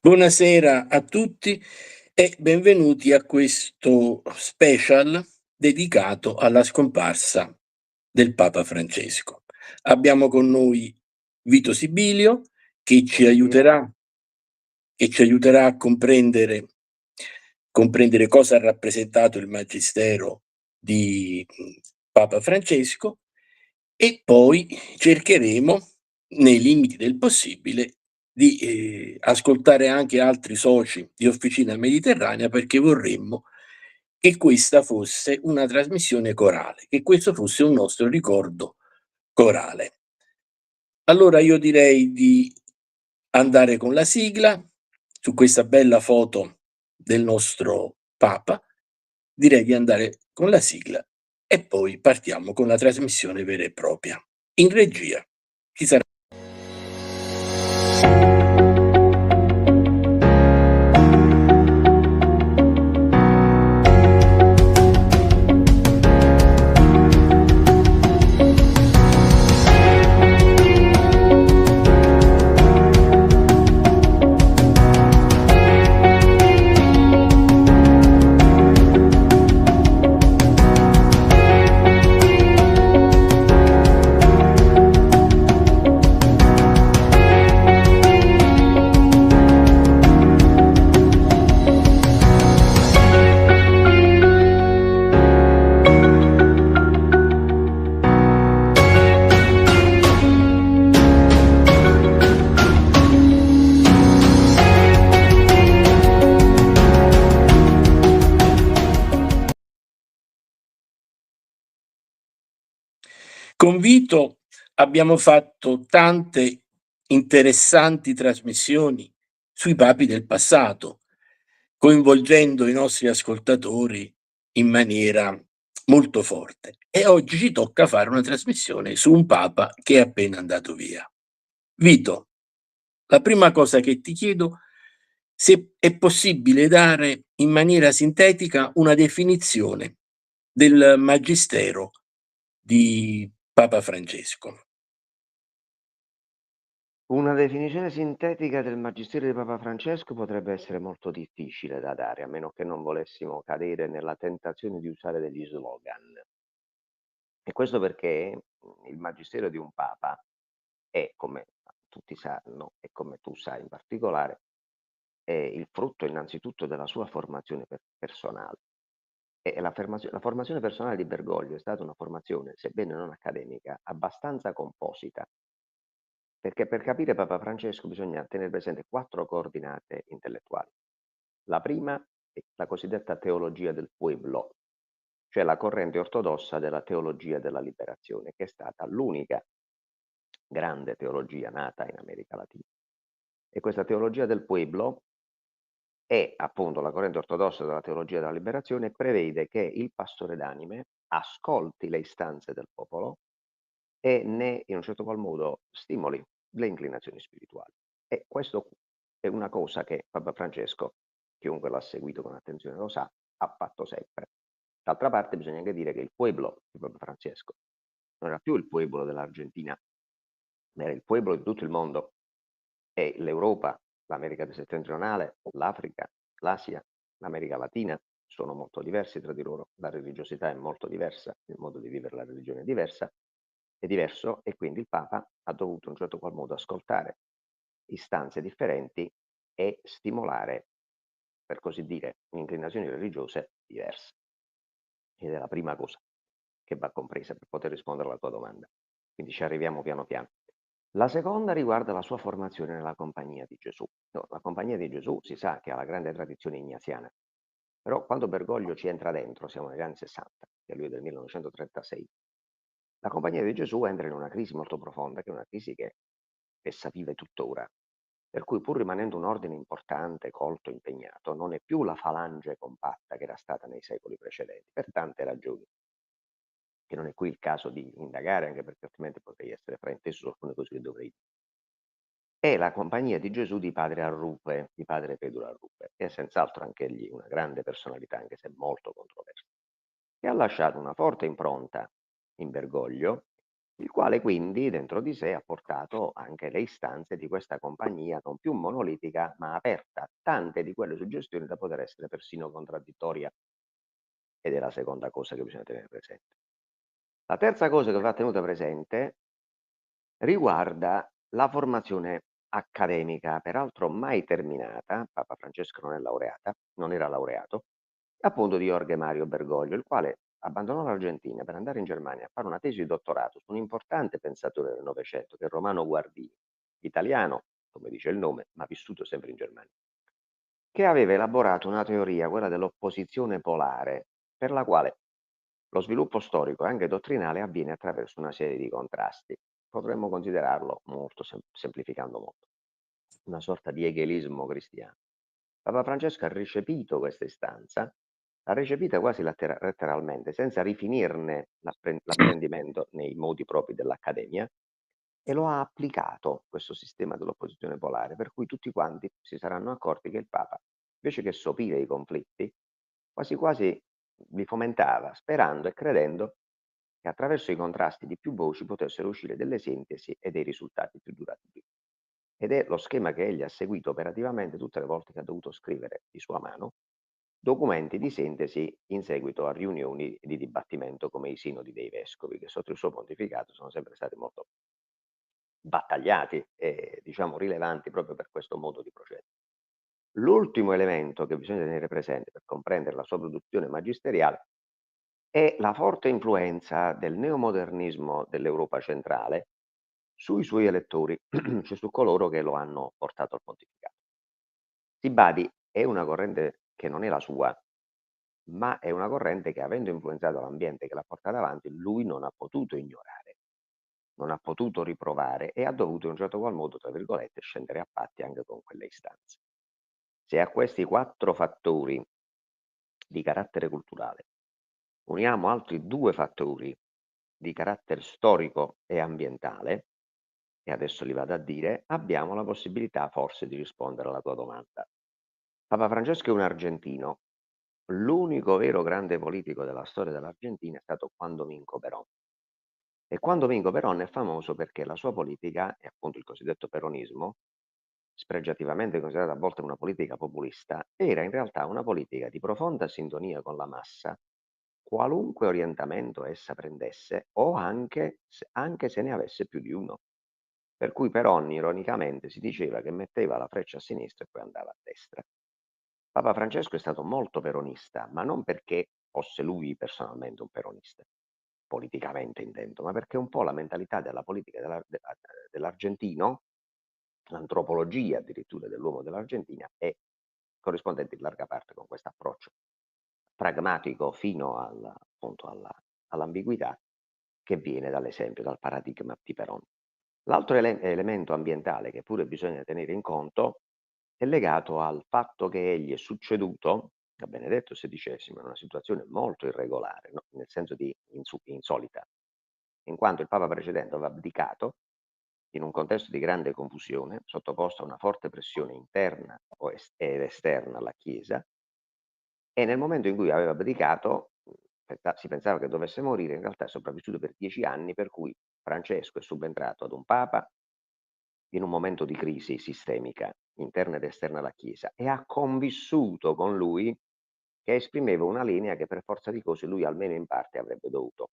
Buonasera a tutti e benvenuti a questo special dedicato alla scomparsa del Papa Francesco. Abbiamo con noi Vito Sibilio che ci Buonasera. aiuterà a comprendere cosa ha rappresentato il magistero di Papa Francesco e poi cercheremo, nei limiti del possibile, di ascoltare anche altri soci di Officina Mediterranea, perché vorremmo che questa fosse una trasmissione corale, che questo fosse un nostro ricordo corale. Allora io direi di andare con la sigla su questa bella foto del nostro Papa. Direi di andare con la sigla e poi partiamo con la trasmissione vera e propria. In regia ci sarà. Con Vito abbiamo fatto tante interessanti trasmissioni sui papi del passato, coinvolgendo i nostri ascoltatori in maniera molto forte. E oggi ci tocca fare una trasmissione su un papa che è appena andato via. Vito, la prima cosa che ti chiedo, se è possibile dare in maniera sintetica una definizione del magistero di Papa Francesco. Una definizione sintetica del magistero di Papa Francesco potrebbe essere molto difficile da dare, a meno che non volessimo cadere nella tentazione di usare degli slogan. E questo perché il magistero di un Papa è, come tutti sanno e come tu sai in particolare, è il frutto innanzitutto della sua formazione personale. E la formazione personale di Bergoglio è stata una formazione, sebbene non accademica, abbastanza composita. Perché per capire Papa Francesco bisogna tenere presente 4 coordinate intellettuali. La prima è la cosiddetta teologia del pueblo, cioè la corrente ortodossa della teologia della liberazione, che è stata l'unica grande teologia nata in America Latina. E questa teologia del pueblo è appunto la corrente ortodossa della teologia della liberazione e prevede che il pastore d'anime ascolti le istanze del popolo e ne, in un certo qual modo, stimoli le inclinazioni spirituali. E questo è una cosa che Papa Francesco, chiunque l'ha seguito con attenzione lo sa, ha fatto sempre. D'altra parte bisogna anche dire che il pueblo di Papa Francesco non era più il pueblo dell'Argentina, ma era il pueblo di tutto il mondo. E l'Europa, l'America settentrionale, l'Africa, l'Asia, l'America Latina sono molto diversi tra di loro, la religiosità è molto diversa, il modo di vivere la religione è diverso e quindi il Papa ha dovuto in un certo qual modo ascoltare istanze differenti e stimolare, per così dire, inclinazioni religiose diverse. Ed è la prima cosa che va compresa per poter rispondere alla tua domanda. Quindi ci arriviamo piano piano. La seconda riguarda la sua formazione nella Compagnia di Gesù. No, la Compagnia di Gesù si sa che ha la grande tradizione ignasiana, però quando Bergoglio ci entra dentro, siamo negli anni 60, che lui è del 1936, la Compagnia di Gesù entra in una crisi molto profonda, che è una crisi che essa vive tuttora, per cui pur rimanendo un ordine importante, colto, impegnato, non è più la falange compatta che era stata nei secoli precedenti, per tante ragioni, che non è qui il caso di indagare, anche perché altrimenti potrei essere frainteso su alcune cose che dovrei dire. È la Compagnia di Gesù di padre Arrupe, di padre Pedro Arrupe, che è senz'altro anche egli una grande personalità, anche se molto controversa, che ha lasciato una forte impronta in Bergoglio il quale quindi dentro di sé ha portato anche le istanze di questa compagnia non più monolitica, ma aperta a tante di quelle suggestioni da poter essere persino contraddittoria, ed è la seconda cosa che bisogna tenere presente. La terza cosa che va tenuta presente riguarda la formazione accademica, peraltro mai terminata. Papa Francesco non era laureato, appunto di Jorge Mario Bergoglio, il quale abbandonò l'Argentina per andare in Germania a fare una tesi di dottorato su un importante pensatore del Novecento, che è Romano Guardini, italiano, come dice il nome, ma vissuto sempre in Germania, che aveva elaborato una teoria, quella dell'opposizione polare, per la quale lo sviluppo storico e anche dottrinale avviene attraverso una serie di contrasti. Potremmo considerarlo, molto semplificando molto, una sorta di egelismo cristiano. Papa Francesco ha recepito questa istanza, l'ha recepita quasi letteralmente, senza rifinirne l'apprendimento nei modi propri dell'Accademia, e lo ha applicato, questo sistema dell'opposizione polare, per cui tutti quanti si saranno accorti che il Papa, invece che sopire i conflitti, quasi quasi li fomentava, sperando e credendo che attraverso i contrasti di più voci potessero uscire delle sintesi e dei risultati più duraturi. Ed è lo schema che egli ha seguito operativamente tutte le volte che ha dovuto scrivere di sua mano documenti di sintesi in seguito a riunioni di dibattimento come i sinodi dei vescovi, che sotto il suo pontificato sono sempre stati molto battagliati e diciamo rilevanti proprio per questo modo di procedere. L'ultimo elemento che bisogna tenere presente per comprendere la sua produzione magisteriale è la forte influenza del neomodernismo dell'Europa centrale sui suoi elettori, cioè su coloro che lo hanno portato al pontificato. Si badi, è una corrente che non è la sua, ma è una corrente che, avendo influenzato l'ambiente che l'ha portata avanti, lui non ha potuto ignorare, non ha potuto riprovare e ha dovuto in un certo qual modo, tra virgolette, scendere a patti anche con quelle istanze. Se a questi 4 fattori di carattere culturale uniamo altri 2 fattori di carattere storico e ambientale, e adesso li vado a dire, abbiamo la possibilità forse di rispondere alla tua domanda. Papa Francesco è un argentino. L'unico vero grande politico della storia dell'Argentina è stato Juan Domingo Perón. E Juan Domingo Perón è famoso perché la sua politica, e appunto il cosiddetto peronismo, spregiativamente considerata a volte una politica populista, era in realtà una politica di profonda sintonia con la massa, qualunque orientamento essa prendesse, o anche se ne avesse più di uno. Per cui Perón, ironicamente, si diceva che metteva la freccia a sinistra e poi andava a destra. Papa Francesco è stato molto peronista, ma non perché fosse lui personalmente un peronista, politicamente intendo, ma perché un po' la mentalità della politica dell'argentino, l'antropologia addirittura dell'uomo dell'Argentina, è corrispondente in larga parte con questo approccio pragmatico fino appunto all'ambiguità, che viene dall'esempio, dal paradigma di Perón. L'altro elemento ambientale che pure bisogna tenere in conto è legato al fatto che egli è succeduto da Benedetto XVI in una situazione molto irregolare, no? Nel senso di insolita, in quanto il Papa precedente aveva abdicato in un contesto di grande confusione, sottoposto a una forte pressione interna ed esterna alla Chiesa, e nel momento in cui aveva abdicato, si pensava che dovesse morire, in realtà è sopravvissuto per 10 anni, per cui Francesco è subentrato ad un Papa in un momento di crisi sistemica, interna ed esterna alla Chiesa, e ha convissuto con lui, che esprimeva una linea che per forza di cose lui almeno in parte avrebbe dovuto,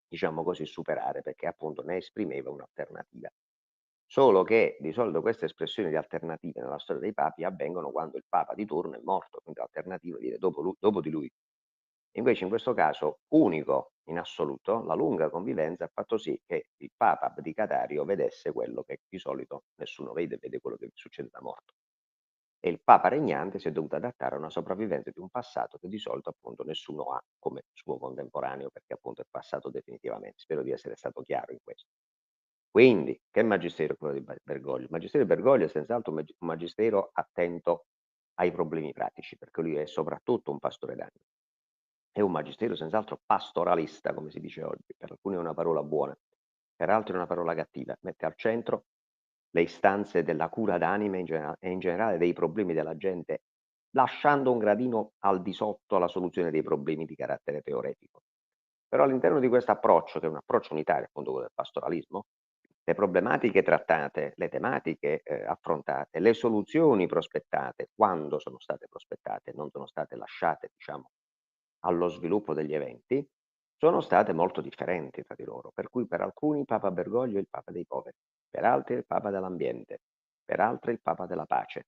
diciamo così, superare, perché appunto ne esprimeva un'alternativa. Solo che di solito queste espressioni di alternative nella storia dei papi avvengono quando il papa di turno è morto, quindi l'alternativa viene dopo di lui. Invece in questo caso, unico in assoluto, la lunga convivenza ha fatto sì che il papa abdicatario vedesse quello che di solito nessuno vede, vede quello che succede da morto. E il papa regnante si è dovuto adattare a una sopravvivenza di un passato che di solito appunto nessuno ha come suo contemporaneo, perché appunto è passato definitivamente. Spero di essere stato chiaro in questo. Quindi, che magistero è quello di Bergoglio? Il magistero di Bergoglio è senz'altro un magistero attento ai problemi pratici, perché lui è soprattutto un pastore d'anime. È un magistero senz'altro pastoralista, come si dice oggi, per alcuni è una parola buona, per altri è una parola cattiva. Mette al centro le istanze della cura d'anime e in generale dei problemi della gente, lasciando un gradino al di sotto la soluzione dei problemi di carattere teoretico. Però all'interno di questo approccio, che è un approccio unitario, appunto quello del pastoralismo, le problematiche trattate, le tematiche affrontate, le soluzioni prospettate, quando sono state prospettate, non sono state lasciate, diciamo, allo sviluppo degli eventi, sono state molto differenti tra di loro. Per cui per alcuni Papa Bergoglio è il Papa dei poveri, per altri è il Papa dell'ambiente, per altri è il Papa della pace,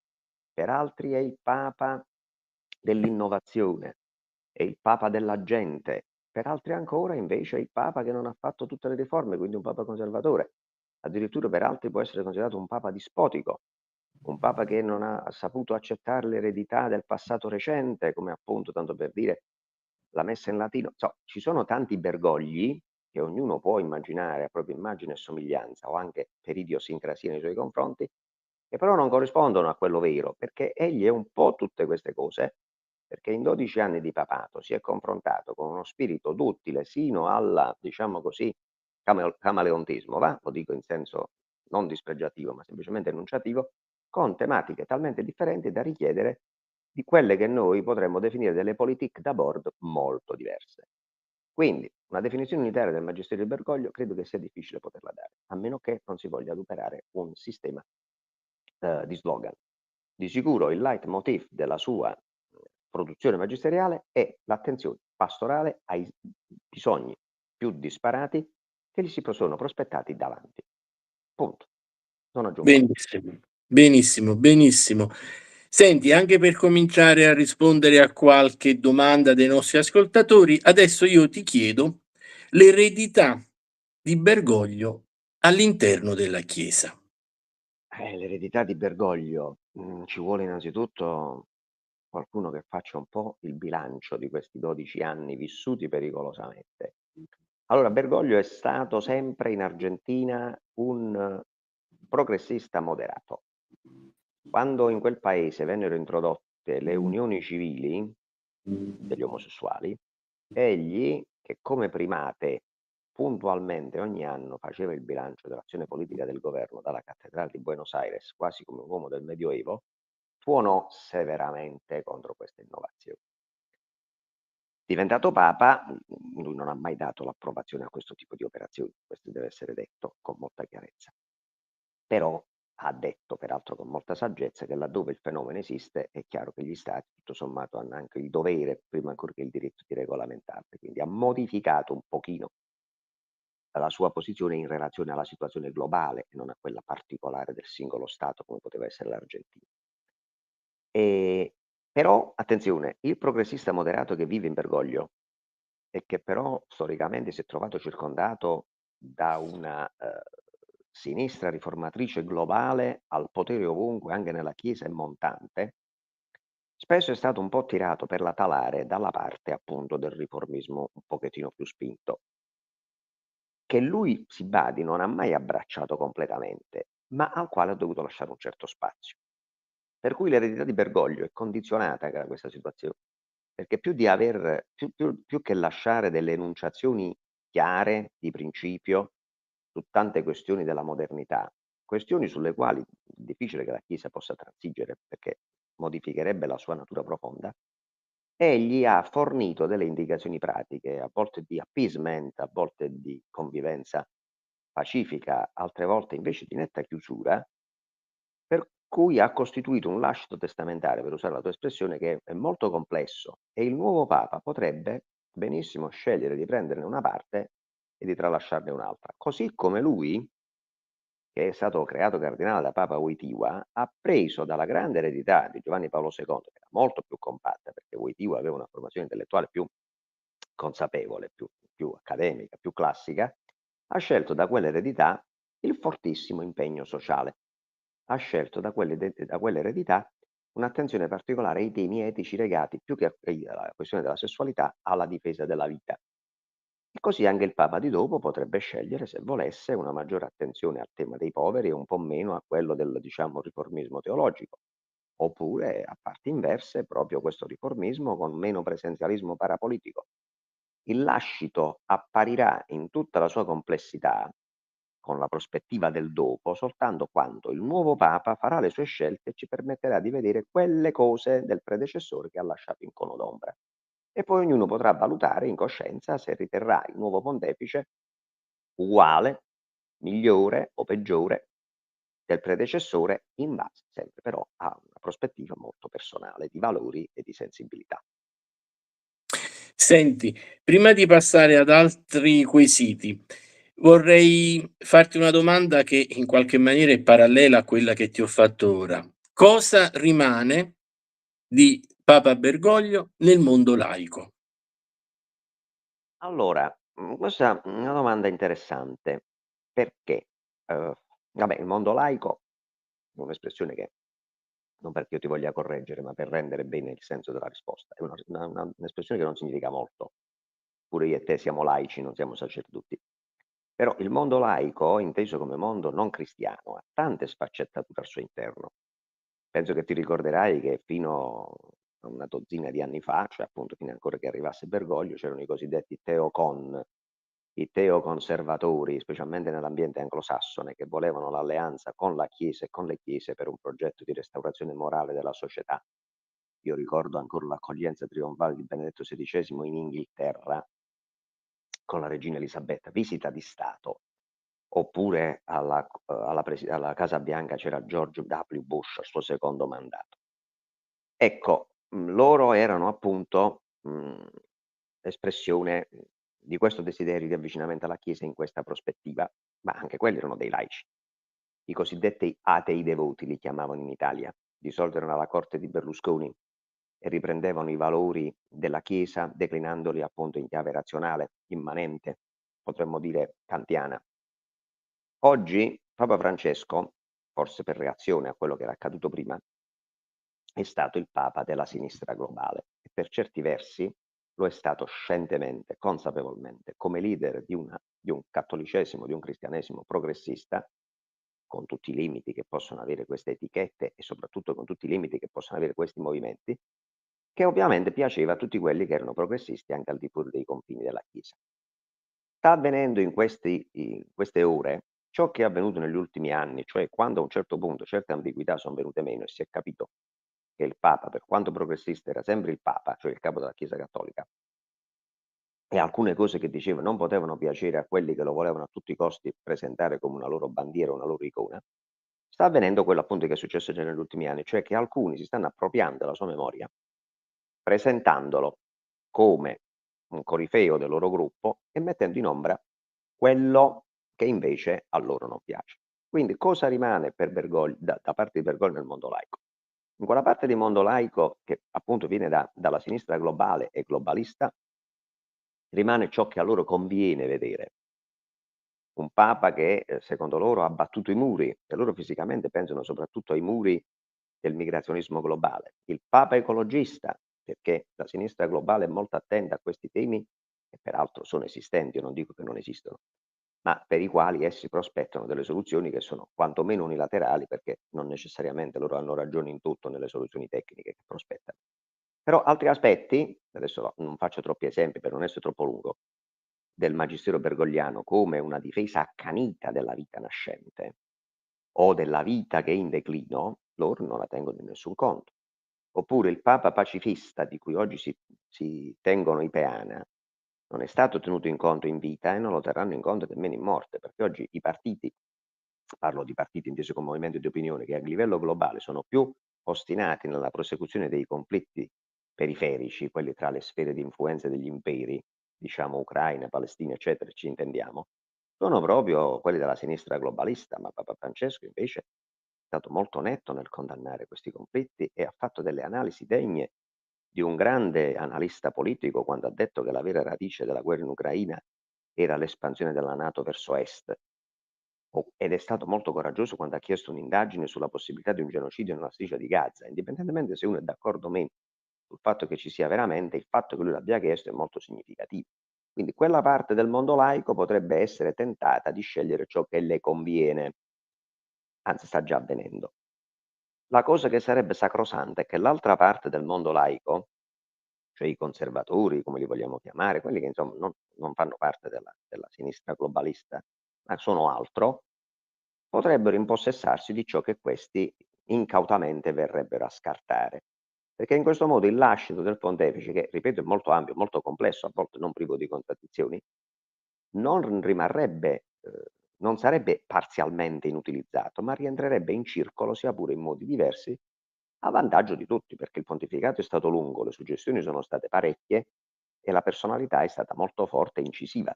per altri è il Papa dell'innovazione, è il Papa della gente, per altri ancora invece è il Papa che non ha fatto tutte le riforme, quindi un Papa conservatore. Addirittura per altri può essere considerato un Papa dispotico, un Papa che non ha saputo accettare l'eredità del passato recente, come appunto, tanto per dire, la messa in latino. So, ci sono tanti Bergogli che ognuno può immaginare a propria immagine e somiglianza o anche per idiosincrasia nei suoi confronti, che però non corrispondono a quello vero, perché egli è un po' tutte queste cose, perché in 12 anni di papato si è confrontato con uno spirito duttile sino alla, diciamo così, camaleontismo, va? Lo dico in senso non dispregiativo, ma semplicemente enunciativo, con tematiche talmente differenti da richiedere di quelle che noi potremmo definire delle politique d'abord molto diverse. Quindi una definizione unitaria del Magisterio di Bergoglio credo che sia difficile poterla dare, a meno che non si voglia adoperare un sistema di slogan. Di sicuro il leitmotiv della sua produzione magisteriale è l'attenzione pastorale ai bisogni più disparati che gli si sono prospettati davanti. Punto. Non aggiungo altro. Benissimo, benissimo, benissimo. Senti, anche per cominciare a rispondere a qualche domanda dei nostri ascoltatori, adesso io ti chiedo l'eredità di Bergoglio all'interno della Chiesa. L'eredità di Bergoglio, ci vuole innanzitutto qualcuno che faccia un po' il bilancio di questi 12 anni vissuti pericolosamente. Allora, Bergoglio è stato sempre in Argentina un progressista moderato. Quando in quel paese vennero introdotte le unioni civili degli omosessuali, egli, che come primate puntualmente ogni anno faceva il bilancio dell'azione politica del governo dalla cattedrale di Buenos Aires, quasi come un uomo del Medioevo, tuonò severamente contro queste innovazioni. Diventato Papa, lui non ha mai dato l'approvazione a questo tipo di operazioni, questo deve essere detto con molta chiarezza. Però ha detto, peraltro con molta saggezza, che laddove il fenomeno esiste è chiaro che gli Stati, tutto sommato, hanno anche il dovere, prima ancora che il diritto, di regolamentarli. Quindi ha modificato un pochino la sua posizione in relazione alla situazione globale e non a quella particolare del singolo Stato, come poteva essere l'Argentina. Però, attenzione, il progressista moderato che vive in Bergoglio e che però storicamente si è trovato circondato da una sinistra riformatrice globale al potere ovunque, anche nella Chiesa e montante, spesso è stato un po' tirato per la talare dalla parte appunto del riformismo un pochettino più spinto, che lui, si badi, non ha mai abbracciato completamente, ma al quale ha dovuto lasciare un certo spazio. Per cui l'eredità di Bergoglio è condizionata da questa situazione, perché più che lasciare delle enunciazioni chiare, di principio, su tante questioni della modernità, questioni sulle quali è difficile che la Chiesa possa transigere, perché modificherebbe la sua natura profonda, egli ha fornito delle indicazioni pratiche, a volte di appeasement, a volte di convivenza pacifica, altre volte invece di netta chiusura, per cui ha costituito un lascito testamentario, per usare la tua espressione, che è molto complesso e il nuovo Papa potrebbe benissimo scegliere di prenderne una parte e di tralasciarne un'altra. Così come lui, che è stato creato cardinale da Papa Wojtyła, ha preso dalla grande eredità di Giovanni Paolo II, che era molto più compatta, perché Wojtyła aveva una formazione intellettuale più consapevole, più accademica, più classica, ha scelto da quell'eredità il fortissimo impegno sociale. Ha scelto da quell'eredità un'attenzione particolare ai temi etici legati più che alla questione della sessualità alla difesa della vita. E così anche il Papa di dopo potrebbe scegliere, se volesse, una maggiore attenzione al tema dei poveri e un po' meno a quello del, diciamo, riformismo teologico. Oppure, a parti inverse, proprio questo riformismo con meno presenzialismo parapolitico. Il lascito apparirà in tutta la sua complessità, con la prospettiva del dopo, soltanto quando il nuovo Papa farà le sue scelte e ci permetterà di vedere quelle cose del predecessore che ha lasciato in cono d'ombra. e poi ognuno potrà valutare in coscienza se riterrà il nuovo pontefice uguale, migliore o peggiore del predecessore, in base sempre però a una prospettiva molto personale di valori e di sensibilità. Senti, prima di passare ad altri quesiti, vorrei farti una domanda che in qualche maniera è parallela a quella che ti ho fatto ora. Cosa rimane di Papa Bergoglio nel mondo laico? Allora, questa è una domanda interessante perché, vabbè, il mondo laico è un'espressione che non perché io ti voglia correggere, ma per rendere bene il senso della risposta, è un'espressione che non significa molto. Pure io e te siamo laici, non siamo sacerdoti. Però il mondo laico, inteso come mondo non cristiano, ha tante sfaccettature al suo interno. Penso che ti ricorderai che fino a una dozzina di anni fa, cioè appunto fino ancora che arrivasse Bergoglio, c'erano i cosiddetti teocon, i teoconservatori, specialmente nell'ambiente anglosassone, che volevano l'alleanza con la Chiesa e con le Chiese per un progetto di restaurazione morale della società. Io ricordo ancora l'accoglienza trionfale di Benedetto XVI in Inghilterra con la regina Elisabetta, visita di Stato, oppure alla Casa Bianca c'era George W. Bush al suo secondo mandato. Ecco, loro erano appunto, espressione, di questo desiderio di avvicinamento alla Chiesa in questa prospettiva, ma anche quelli erano dei laici. I cosiddetti atei devoti li chiamavano in Italia, di solito erano alla corte di Berlusconi e riprendevano i valori della Chiesa declinandoli appunto in chiave razionale, immanente, potremmo dire kantiana. Oggi Papa Francesco, forse per reazione a quello che era accaduto prima, è stato il Papa della sinistra globale e per certi versi lo è stato scientemente, consapevolmente, come leader di un cattolicesimo, di un cristianesimo progressista, con tutti i limiti che possono avere queste etichette e soprattutto con tutti i limiti che possono avere questi movimenti, che ovviamente piaceva a tutti quelli che erano progressisti anche al di fuori dei confini della Chiesa. Sta avvenendo in queste ore ciò che è avvenuto negli ultimi anni, cioè quando a un certo punto certe ambiguità son venute meno e si è capito che il Papa, per quanto progressista, era sempre il Papa, cioè il capo della Chiesa cattolica, e alcune cose che diceva non potevano piacere a quelli che lo volevano a tutti i costi presentare come una loro bandiera, una loro icona, sta avvenendo quello appunto che è successo già negli ultimi anni, cioè che alcuni si stanno appropriando della sua memoria, presentandolo come un corifeo del loro gruppo e mettendo in ombra quello che invece a loro non piace. Quindi cosa rimane per Bergoglio da parte di Bergoglio nel mondo laico? In quella parte di mondo laico che appunto viene dalla sinistra globale e globalista, rimane ciò che a loro conviene vedere. Un papa che, secondo loro ha battuto i muri, e loro fisicamente pensano soprattutto ai muri del migrazionismo globale. Il papa ecologista, perché la sinistra globale è molto attenta a questi temi, che peraltro sono esistenti, io non dico che non esistono, ma per i quali essi prospettano delle soluzioni che sono quantomeno unilaterali, perché non necessariamente loro hanno ragione in tutto nelle soluzioni tecniche che prospettano. Però altri aspetti, adesso non faccio troppi esempi per non essere troppo lungo, del magistero bergogliano come una difesa accanita della vita nascente o della vita che è in declino, loro non la tengono in nessun conto. Oppure il Papa pacifista di cui oggi si tengono i peana, non è stato tenuto in conto in vita e non lo terranno in conto nemmeno in morte, perché oggi i partiti, parlo di partiti intesi come movimento di opinione, che a livello globale sono più ostinati nella prosecuzione dei conflitti periferici, quelli tra le sfere di influenza degli imperi, diciamo Ucraina, Palestina, eccetera, ci intendiamo, sono proprio quelli della sinistra globalista, ma Papa Francesco invece è stato molto netto nel condannare questi conflitti e ha fatto delle analisi degne di un grande analista politico quando ha detto che la vera radice della guerra in Ucraina era l'espansione della NATO verso est. Ed è stato molto coraggioso quando ha chiesto un'indagine sulla possibilità di un genocidio nella striscia di Gaza, indipendentemente se uno è d'accordo o meno sul fatto che ci sia veramente, il fatto che lui l'abbia chiesto è molto significativo. Quindi quella parte del mondo laico potrebbe essere tentata di scegliere ciò che le conviene, anzi sta già avvenendo. La cosa che sarebbe sacrosanta è che l'altra parte del mondo laico, cioè i conservatori, come li vogliamo chiamare, quelli che insomma non fanno parte della sinistra globalista, ma sono altro, potrebbero impossessarsi di ciò che questi incautamente verrebbero a scartare. perché in questo modo il lascito del pontefice, che ripeto è molto ampio, molto complesso, a volte non privo di contraddizioni, non rimarrebbe, non sarebbe parzialmente inutilizzato, ma rientrerebbe in circolo, sia pure in modi diversi, a vantaggio di tutti, perché il pontificato è stato lungo, le suggestioni sono state parecchie e la personalità è stata molto forte e incisiva.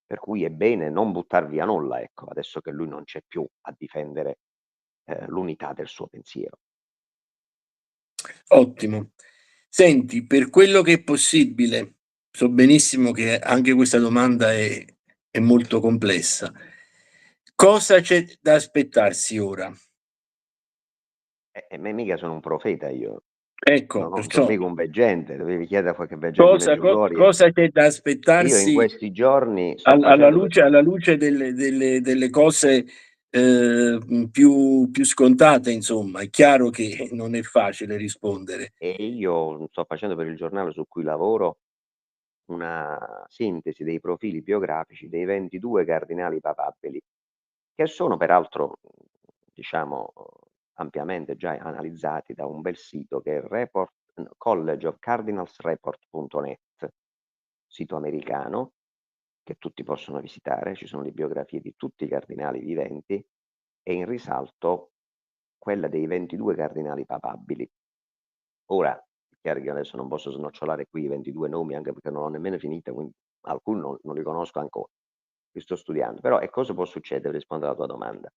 Per cui è bene non buttar via nulla, ecco, adesso che lui non c'è più a difendere l'unità del suo pensiero. Ottimo. Senti, per quello che è possibile, so benissimo che anche questa domanda è molto complessa. Cosa c'è da aspettarsi ora? Me mica sono un profeta io, Ecco, non sono perciò mica un veggente, dovevi chiedere a qualche veggente di Medjugorje. cosa c'è da Io in aspettarsi questi giorni sto facendo alla luce delle cose più scontate, insomma. È chiaro che non è facile rispondere. io sto facendo per il giornale su cui lavoro una sintesi dei profili biografici dei 22 cardinali papabili, che sono peraltro, diciamo, ampiamente già analizzati da un bel sito che è collegeofcardinalsreport.net, sito americano che tutti possono visitare. Ci sono le biografie di tutti i cardinali viventi e in risalto quella dei 22 cardinali papabili. Ora, è chiaro che io adesso non posso snocciolare qui i 22 nomi, anche perché non l'ho nemmeno finita, quindi alcuni non li conosco ancora, li sto studiando. Però e cosa può succedere, rispondo alla tua domanda.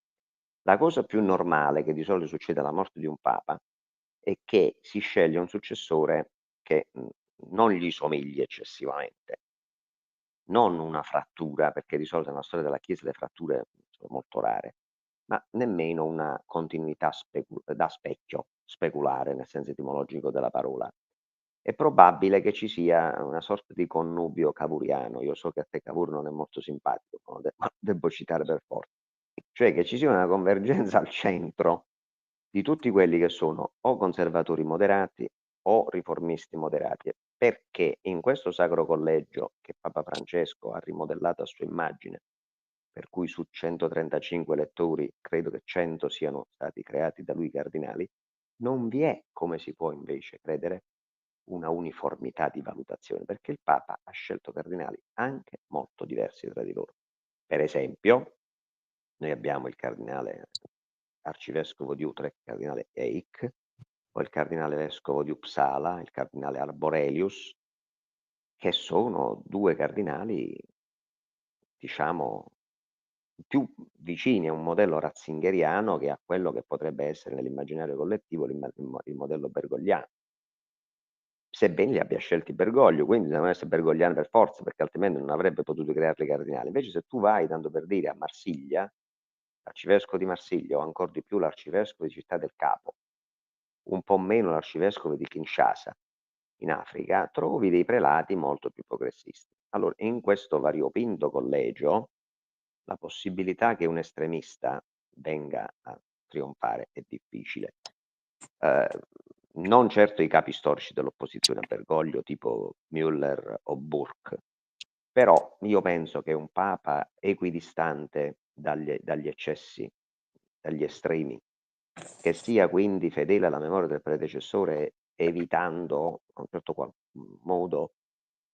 La cosa più normale che di solito succede alla morte di un papa è che si sceglie un successore che non gli somigli eccessivamente, non una frattura, perché di solito nella storia della Chiesa le fratture sono molto rare, ma nemmeno una continuità da specchio, speculare nel senso etimologico della parola. È probabile che ci sia una sorta di connubio cavouriano. Io so che a te Cavour non è molto simpatico, ma devo citare per forza. Cioè che ci sia una convergenza al centro di tutti quelli che sono o conservatori moderati o riformisti moderati, perché in questo Sacro Collegio che Papa Francesco ha rimodellato a sua immagine, per cui su 135 lettori credo che 100 siano stati creati da lui cardinali, non vi è, come si può invece credere, una uniformità di valutazione, perché il Papa ha scelto cardinali anche molto diversi tra di loro. Per esempio, noi abbiamo il cardinale arcivescovo di Utrecht, il cardinale Eijk, poi il cardinale vescovo di Uppsala, il cardinale Arborelius, che sono due cardinali, diciamo, più vicini a un modello ratzingeriano che a quello che potrebbe essere nell'immaginario collettivo il modello bergogliano. Sebbene li abbia scelti Bergoglio, quindi devono essere bergogliani per forza, perché altrimenti non avrebbe potuto crearli cardinali. Invece se tu vai, tanto per dire, a Marsiglia, l'arcivescovo di Marsiglia o ancora di più l'arcivescovo di Città del Capo, un po' meno l'arcivescovo di Kinshasa in Africa, trovi dei prelati molto più progressisti. Allora, in questo variopinto collegio, la possibilità che un estremista venga a trionfare è difficile. Non certo i capi storici dell'opposizione a Bergoglio, tipo Müller o Burke, però io penso che un papa equidistante dagli eccessi, dagli estremi, che sia quindi fedele alla memoria del predecessore, evitando a un certo modo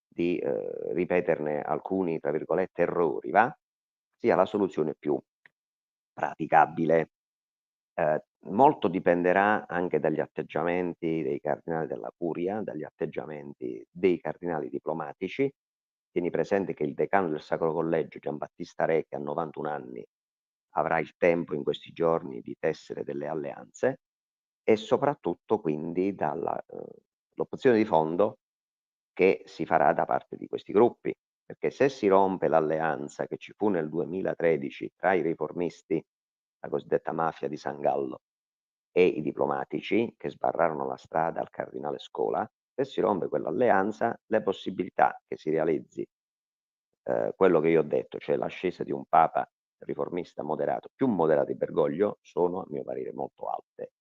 di ripeterne alcuni, tra virgolette, errori, va? Sia la soluzione più praticabile. Molto dipenderà anche dagli atteggiamenti dei cardinali della curia, dagli atteggiamenti dei cardinali diplomatici. Tieni presente che il decano del Sacro Collegio, Giambattista Re, che ha 91 anni, avrà il tempo in questi giorni di tessere delle alleanze e soprattutto quindi dall'opzione di fondo che si farà da parte di questi gruppi, perché se si rompe l'alleanza che ci fu nel 2013 tra i riformisti, la cosiddetta mafia di San Gallo, e i diplomatici che sbarrarono la strada al cardinale Scola, se si rompe quell'alleanza, le possibilità che si realizzi quello che io ho detto, cioè l'ascesa di un papa riformista moderato, più moderato di Bergoglio, sono a mio parere molto alte.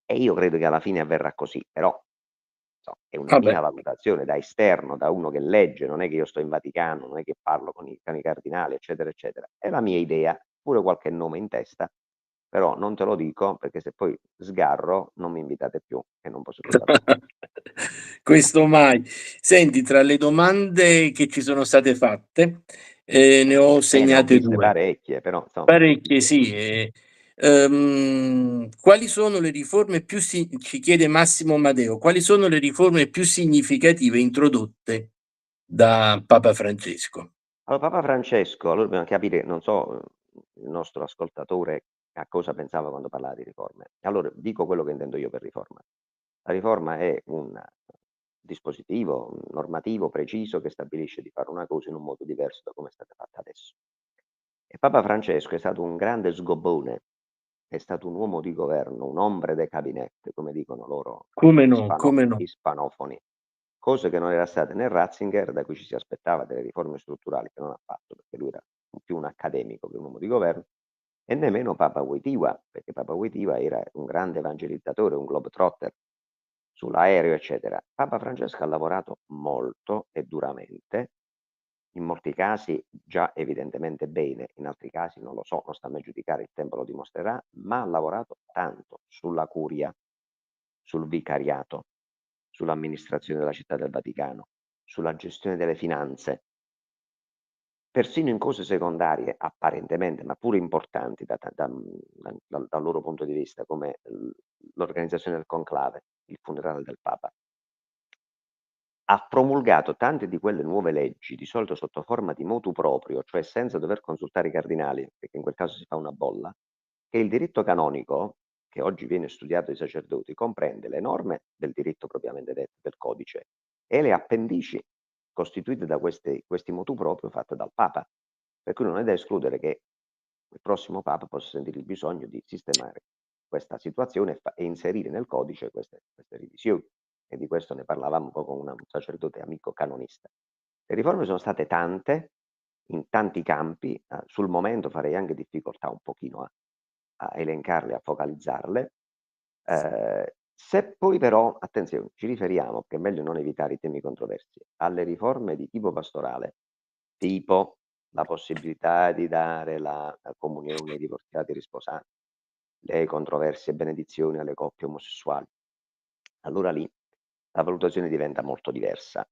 E io credo che alla fine avverrà così, però è una Vabbè, mia valutazione da esterno, da uno che legge, non è che io sto in Vaticano, non è che parlo con i cardinali, eccetera, eccetera. È la mia idea, pure qualche nome in testa, però non te lo dico perché se poi sgarro non mi invitate più e non posso più parlare. Questo mai. Senti, tra le domande che ci sono state fatte, ne ho Ne ho segnate viste 2. parecchie, però insomma. Parecchie sì, quali sono le riforme più ci chiede Massimo Amadeo, quali sono le riforme più significative introdotte da Papa Francesco? Allora, Papa Francesco, allora dobbiamo capire, non so, il nostro ascoltatore a cosa pensava quando parlava di riforme. Allora, dico quello che intendo io per riforma. La riforma è un dispositivo un normativo preciso che stabilisce di fare una cosa in un modo diverso da come è stata fatta adesso. E Papa Francesco è stato un grande sgobone, è stato un uomo di governo, un hombre de cabinet, come dicono loro Come no, come no. ispanofoni, cose che non era state né Ratzinger, da cui ci si aspettava delle riforme strutturali che non ha fatto, perché lui era più un accademico che un uomo di governo, e nemmeno Papa Wojtyła, perché Papa Wojtyła era un grande evangelizzatore, un globetrotter sull'aereo, eccetera. Papa Francesco ha lavorato molto e duramente, in molti casi già evidentemente bene, in altri casi non lo so, non sta a me giudicare, il tempo lo dimostrerà, ma ha lavorato tanto sulla curia, sul vicariato, sull'amministrazione della Città del Vaticano, sulla gestione delle finanze, persino in cose secondarie apparentemente, ma pure importanti dal loro punto di vista, come l'organizzazione del conclave, il funerale del Papa. Ha promulgato tante di quelle nuove leggi, di solito sotto forma di motu proprio, cioè senza dover consultare i cardinali, perché in quel caso si fa una bolla, che il diritto canonico, che oggi viene studiato dai sacerdoti, comprende le norme del diritto propriamente detto, del codice, e le appendici costituite da questi motu proprio fatte dal Papa. Per cui non è da escludere che il prossimo Papa possa sentire il bisogno di sistemare questa situazione e inserire nel codice queste revisioni. E di questo ne parlavamo un po' con un sacerdote amico canonista. Le riforme sono state tante, in tanti campi, sul momento farei anche difficoltà un pochino a elencarle, a focalizzarle. Se poi però, attenzione, ci riferiamo, che è meglio non evitare i temi controversi, alle riforme di tipo pastorale, tipo la possibilità di dare la comunione ai divorziati e risposati, le controversie e benedizioni alle coppie omosessuali. Allora lì la valutazione diventa molto diversa,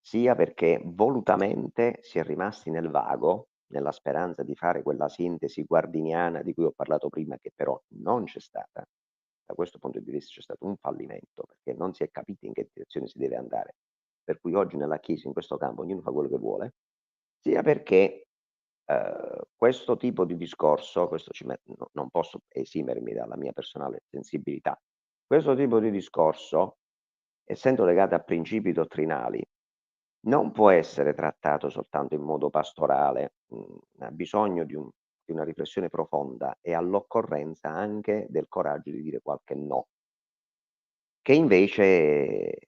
sia perché volutamente si è rimasti nel vago, nella speranza di fare quella sintesi guardiniana di cui ho parlato prima, che però non c'è stata. Da questo punto di vista c'è stato un fallimento, perché non si è capito in che direzione si deve andare. Per cui oggi nella Chiesa, in questo campo, ognuno fa quello che vuole, sia perché questo tipo di discorso, questo non posso esimermi dalla mia personale sensibilità, questo tipo di discorso, essendo legato a principi dottrinali, non può essere trattato soltanto in modo pastorale, ha bisogno di una riflessione profonda e all'occorrenza anche del coraggio di dire qualche no. Che invece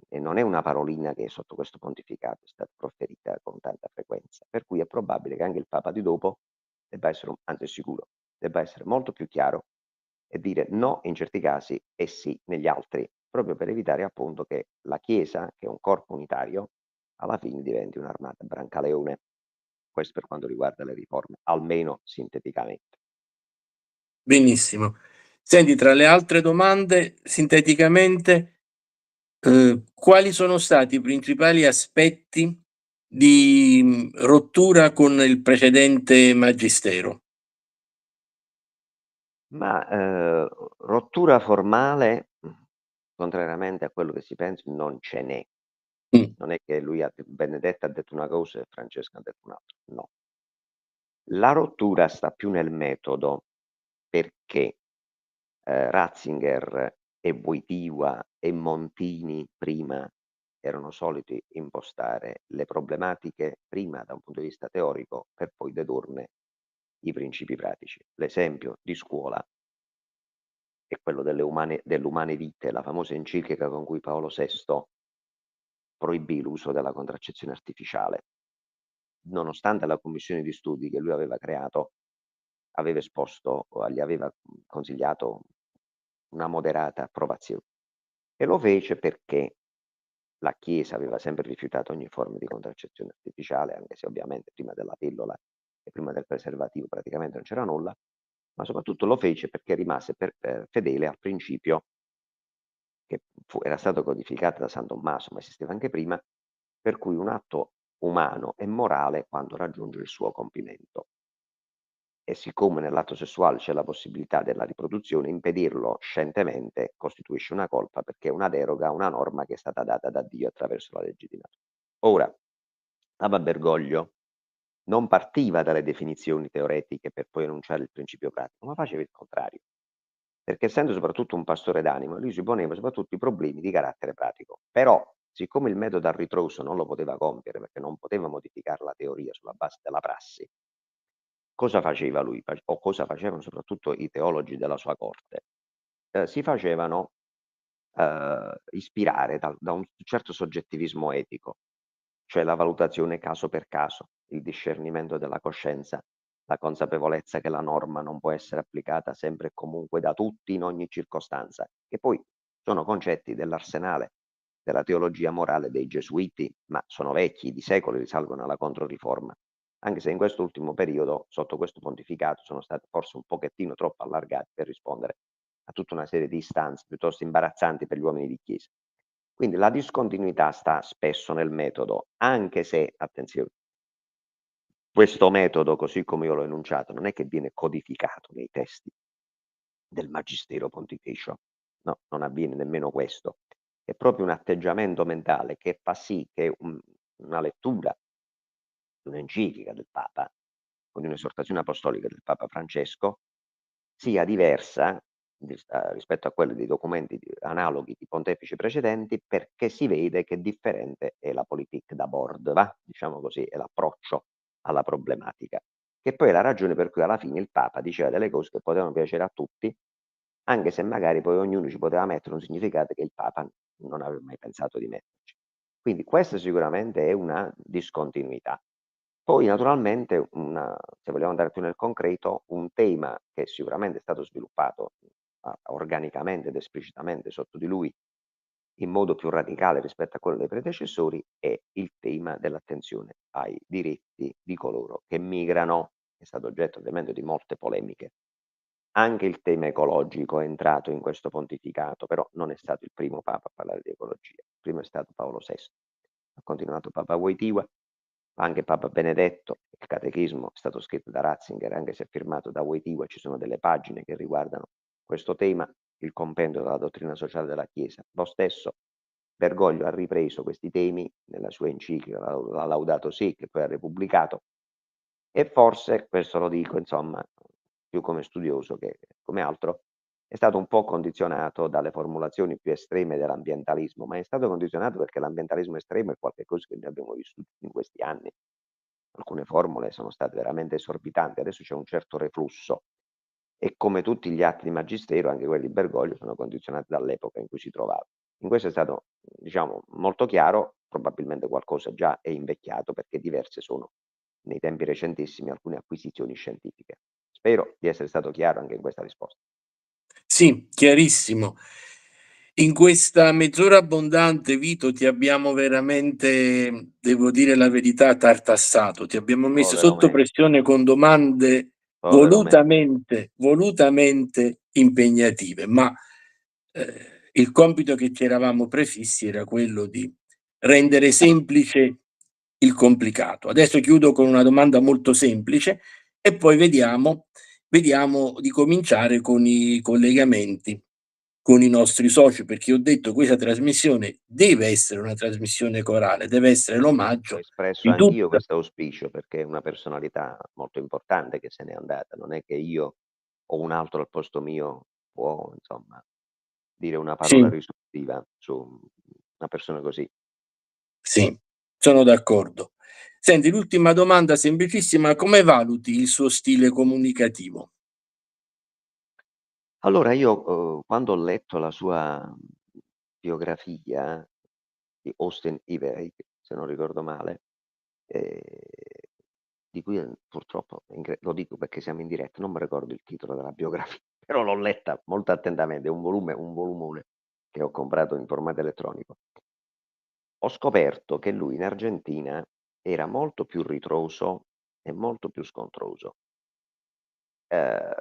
non è una parolina che sotto questo pontificato è stata proferita con tanta frequenza, per cui è probabile che anche il Papa di dopo debba essere anzi è sicuro, debba essere molto più chiaro e dire no in certi casi e sì negli altri, proprio per evitare appunto che la Chiesa, che è un corpo unitario, alla fine diventi un'armata Brancaleone. Questo per quanto riguarda le riforme, almeno sinteticamente. Benissimo. Senti, tra le altre domande, sinteticamente, quali sono stati i principali aspetti di, rottura con il precedente magistero? Ma, rottura formale, contrariamente a quello che si pensi, non ce n'è. Mh, Non è che Benedetto ha detto una cosa e Francesco ha detto un'altra, no. La rottura sta più nel metodo, perché, Ratzinger e Wojtyła e Montini prima erano soliti impostare le problematiche prima da un punto di vista teorico per poi dedurne i principi pratici. L'esempio di scuola è quello dell'Umane Vitae, la famosa enciclica con cui Paolo VI proibì l'uso della contraccezione artificiale, nonostante la commissione di studi che lui aveva creato aveva esposto o gli aveva consigliato una moderata approvazione. E lo fece perché la Chiesa aveva sempre rifiutato ogni forma di contraccezione artificiale, anche se ovviamente prima della pillola e prima del preservativo praticamente non c'era nulla, ma soprattutto lo fece perché rimase fedele al principio che era stato codificato da San Tommaso, ma esisteva anche prima, per cui un atto umano è morale quando raggiunge il suo compimento. E siccome nell'atto sessuale c'è la possibilità della riproduzione, impedirlo scientemente costituisce una colpa perché è una deroga a una norma che è stata data da Dio attraverso la legge di natura. Ora, Papa Bergoglio non partiva dalle definizioni teoretiche per poi enunciare il principio pratico, ma faceva il contrario, perché essendo soprattutto un pastore d'animo, lui si poneva soprattutto i problemi di carattere pratico. Però, siccome il metodo a ritroso non lo poteva compiere, perché non poteva modificare la teoria sulla base della prassi, cosa faceva lui? O cosa facevano soprattutto i teologi della sua corte? Si facevano ispirare da un certo soggettivismo etico, cioè la valutazione caso per caso, il discernimento della coscienza, la consapevolezza che la norma non può essere applicata sempre e comunque da tutti in ogni circostanza, che poi sono concetti dell'arsenale della teologia morale dei Gesuiti, ma sono vecchi, di secoli, risalgono alla Controriforma, anche se in questo ultimo periodo, sotto questo pontificato, sono stati forse un pochettino troppo allargati per rispondere a tutta una serie di istanze piuttosto imbarazzanti per gli uomini di chiesa. Quindi la discontinuità sta spesso nel metodo, anche se, attenzione, questo metodo, così come io l'ho enunciato, non è che viene codificato nei testi del Magistero Pontificio, no, non avviene nemmeno questo. È proprio un atteggiamento mentale che fa sì che una lettura di un'enciclica del Papa o di un'esortazione apostolica del Papa Francesco sia diversa rispetto a quelle dei documenti analoghi di pontefici precedenti, perché si vede che differente è la politique d'abord, va? Diciamo così, è l'approccio alla problematica, che poi è la ragione per cui alla fine il Papa diceva delle cose che potevano piacere a tutti, anche se magari poi ognuno ci poteva mettere un significato che il Papa non aveva mai pensato di metterci. Quindi questa sicuramente è una discontinuità. Poi naturalmente se vogliamo andare più nel concreto, un tema che sicuramente è stato sviluppato organicamente ed esplicitamente sotto di lui in modo più radicale rispetto a quello dei predecessori è il tema dell'attenzione ai diritti di coloro che migrano, è stato oggetto ovviamente di molte polemiche. Anche il tema ecologico è entrato in questo pontificato, però non è stato il primo Papa a parlare di ecologia, il primo è stato Paolo VI, ha continuato Papa Wojtyła, anche Papa Benedetto, il catechismo è stato scritto da Ratzinger, anche se è firmato da Wojtyła, ci sono delle pagine che riguardano questo tema, il compendio della dottrina sociale della Chiesa. Lo stesso Bergoglio ha ripreso questi temi nella sua enciclica, la Laudato Si, che poi ha repubblicato, e forse, questo lo dico insomma, più come studioso che come altro, è stato un po' condizionato dalle formulazioni più estreme dell'ambientalismo, ma è stato condizionato perché l'ambientalismo estremo è qualcosa che noi abbiamo vissuto in questi anni. Alcune formule sono state veramente esorbitanti, adesso c'è un certo reflusso e come tutti gli atti di magistero, anche quelli di Bergoglio sono condizionati dall'epoca in cui si trovava. In questo è stato, diciamo, molto chiaro, probabilmente qualcosa già è invecchiato perché diverse sono nei tempi recentissimi alcune acquisizioni scientifiche. Spero di essere stato chiaro anche in questa risposta. Sì, chiarissimo. In questa mezz'ora abbondante, Vito, ti abbiamo veramente, devo dire la verità, tartassato. Ti abbiamo messo Povero sotto me, pressione con domande povero me. volutamente impegnative, ma il compito che ci eravamo prefissi era quello di rendere semplice il complicato. Adesso chiudo con una domanda molto semplice e poi vediamo di cominciare con i collegamenti con i nostri soci, perché ho detto questa trasmissione deve essere una trasmissione corale, deve essere Ho l'omaggio espresso di anch'io tutta questo auspicio perché è una personalità molto importante che se n'è andata, non è che io o un altro al posto mio può, insomma, dire una parola sì, risolutiva su una persona così. sì, sono d'accordo. Senti, l'ultima domanda semplicissima: come valuti il suo stile comunicativo? Allora io, quando ho letto la sua biografia di Austen Ivereigh, se non ricordo male, ehm, di cui, purtroppo lo dico perché siamo in diretta, non mi ricordo il titolo della biografia, però l'ho letta molto attentamente, è un volumone che ho comprato in formato elettronico. Ho scoperto che lui in Argentina era molto più ritroso e molto più scontroso. Ehm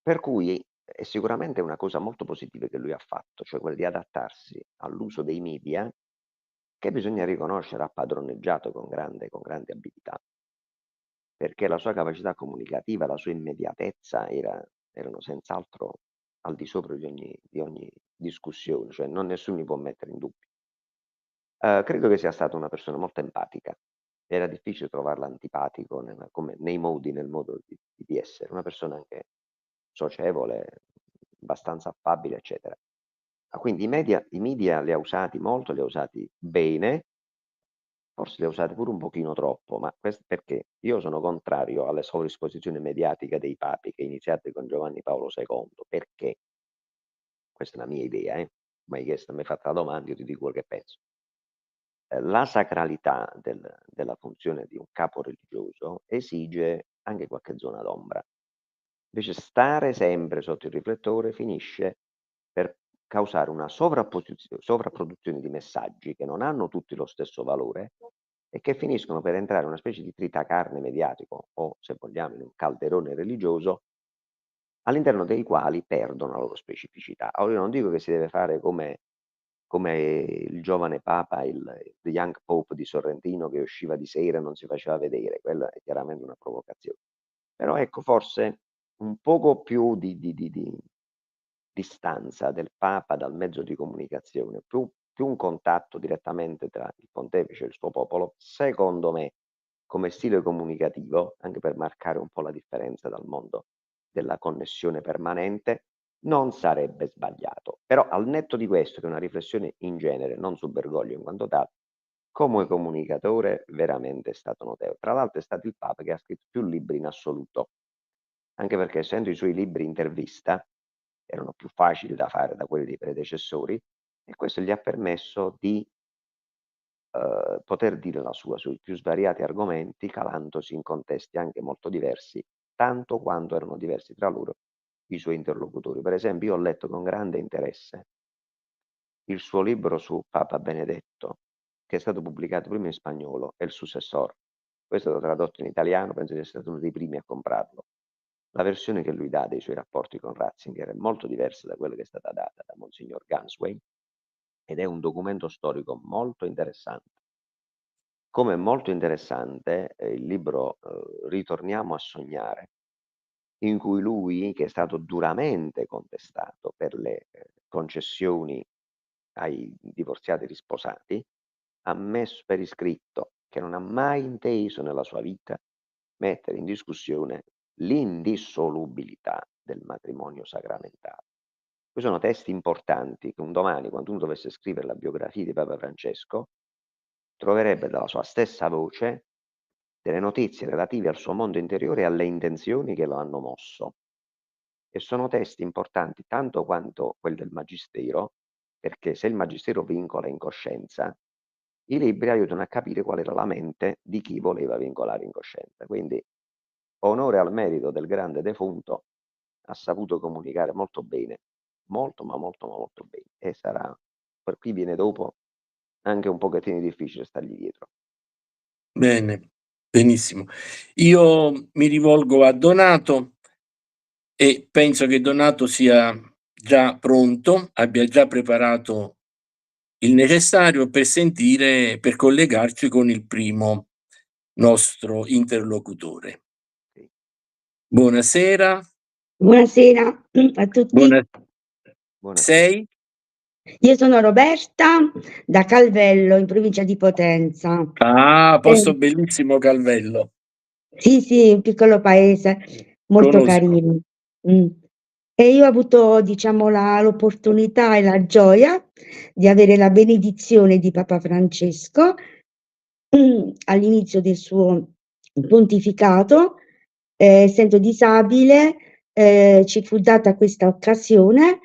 Per cui è sicuramente una cosa molto positiva che lui ha fatto, cioè quella di adattarsi all'uso dei media, che bisogna riconoscere ha padroneggiato con grande abilità, perché la sua capacità comunicativa, la sua immediatezza erano senz'altro al di sopra di ogni discussione, cioè nessuno li può mettere in dubbio. Credo che sia stata una persona molto empatica. Era difficile trovarla antipatico nei modi, nel modo di essere. Una persona anche socievole, abbastanza affabile, eccetera. Quindi i media li ha usati molto, li ha usati bene, forse li ha usati pure un pochino troppo, ma perché io sono contrario alla sovraesposizione mediatica dei papi che è iniziata con Giovanni Paolo II. Perché? Questa è la mia idea, m'hai chiesto, m'hai fatto la domanda, io ti dico quello che penso. La sacralità della funzione di un capo religioso esige anche qualche zona d'ombra. Invece stare sempre sotto il riflettore finisce per causare una sovrapproduzione di messaggi che non hanno tutti lo stesso valore e che finiscono per entrare in una specie di tritacarne mediatico o, se vogliamo, in un calderone religioso all'interno dei quali perdono la loro specificità. Ora io non dico che si deve fare come il giovane papa, the young pope di Sorrentino che usciva di sera e non si faceva vedere, quella è chiaramente una provocazione. Però ecco, forse un poco più di distanza del papa dal mezzo di comunicazione, più un contatto direttamente tra il pontefice e il suo popolo, secondo me, come stile comunicativo, anche per marcare un po' la differenza dal mondo della connessione permanente, non sarebbe sbagliato. Però al netto di questo, che è una riflessione in genere, non su Bergoglio in quanto tale, come comunicatore veramente è stato notevole. Tra l'altro è stato il Papa che ha scritto più libri in assoluto, anche perché essendo i suoi libri intervista, erano più facili da fare da quelli dei predecessori, e questo gli ha permesso di poter dire la sua sui più svariati argomenti, calandosi in contesti anche molto diversi, tanto quanto erano diversi tra loro i suoi interlocutori. Per esempio, io ho letto con grande interesse il suo libro su Papa Benedetto, che è stato pubblicato prima in spagnolo, El Sucesor. Poi è stato tradotto in italiano, penso di essere stato uno dei primi a comprarlo. La versione che lui dà dei suoi rapporti con Ratzinger è molto diversa da quella che è stata data da Monsignor Ganswein ed è un documento storico molto interessante. Come è molto interessante il libro Ritorniamo a sognare, in cui lui, che è stato duramente contestato per le concessioni ai divorziati risposati, ha messo per iscritto che non ha mai inteso nella sua vita mettere in discussione l'indissolubilità del matrimonio sacramentale. Questi sono testi importanti che un domani, quando uno dovesse scrivere la biografia di Papa Francesco, troverebbe dalla sua stessa voce delle notizie relative al suo mondo interiore e alle intenzioni che lo hanno mosso. E sono testi importanti tanto quanto quelli del Magistero, perché se il Magistero vincola in coscienza, i libri aiutano a capire qual era la mente di chi voleva vincolare in coscienza. Quindi onore al merito del grande defunto, ha saputo comunicare molto bene, molto ma molto ma molto bene, e sarà, per chi viene dopo, anche un pochettino difficile stargli dietro. Bene, benissimo. Io mi rivolgo a Donato e penso che Donato sia già pronto, abbia già preparato il necessario per collegarci con il primo nostro interlocutore. Sì. Buonasera. Buonasera a tutti. Buona Buonasera. Sei? Io sono Roberta da Calvello, in provincia di Potenza. Posto bellissimo Calvello. Sì, un piccolo paese molto Conosco. carino. E io ho avuto, diciamo, l'opportunità e la gioia di avere la benedizione di Papa Francesco all'inizio del suo pontificato. Essendo disabile, ci fu data questa occasione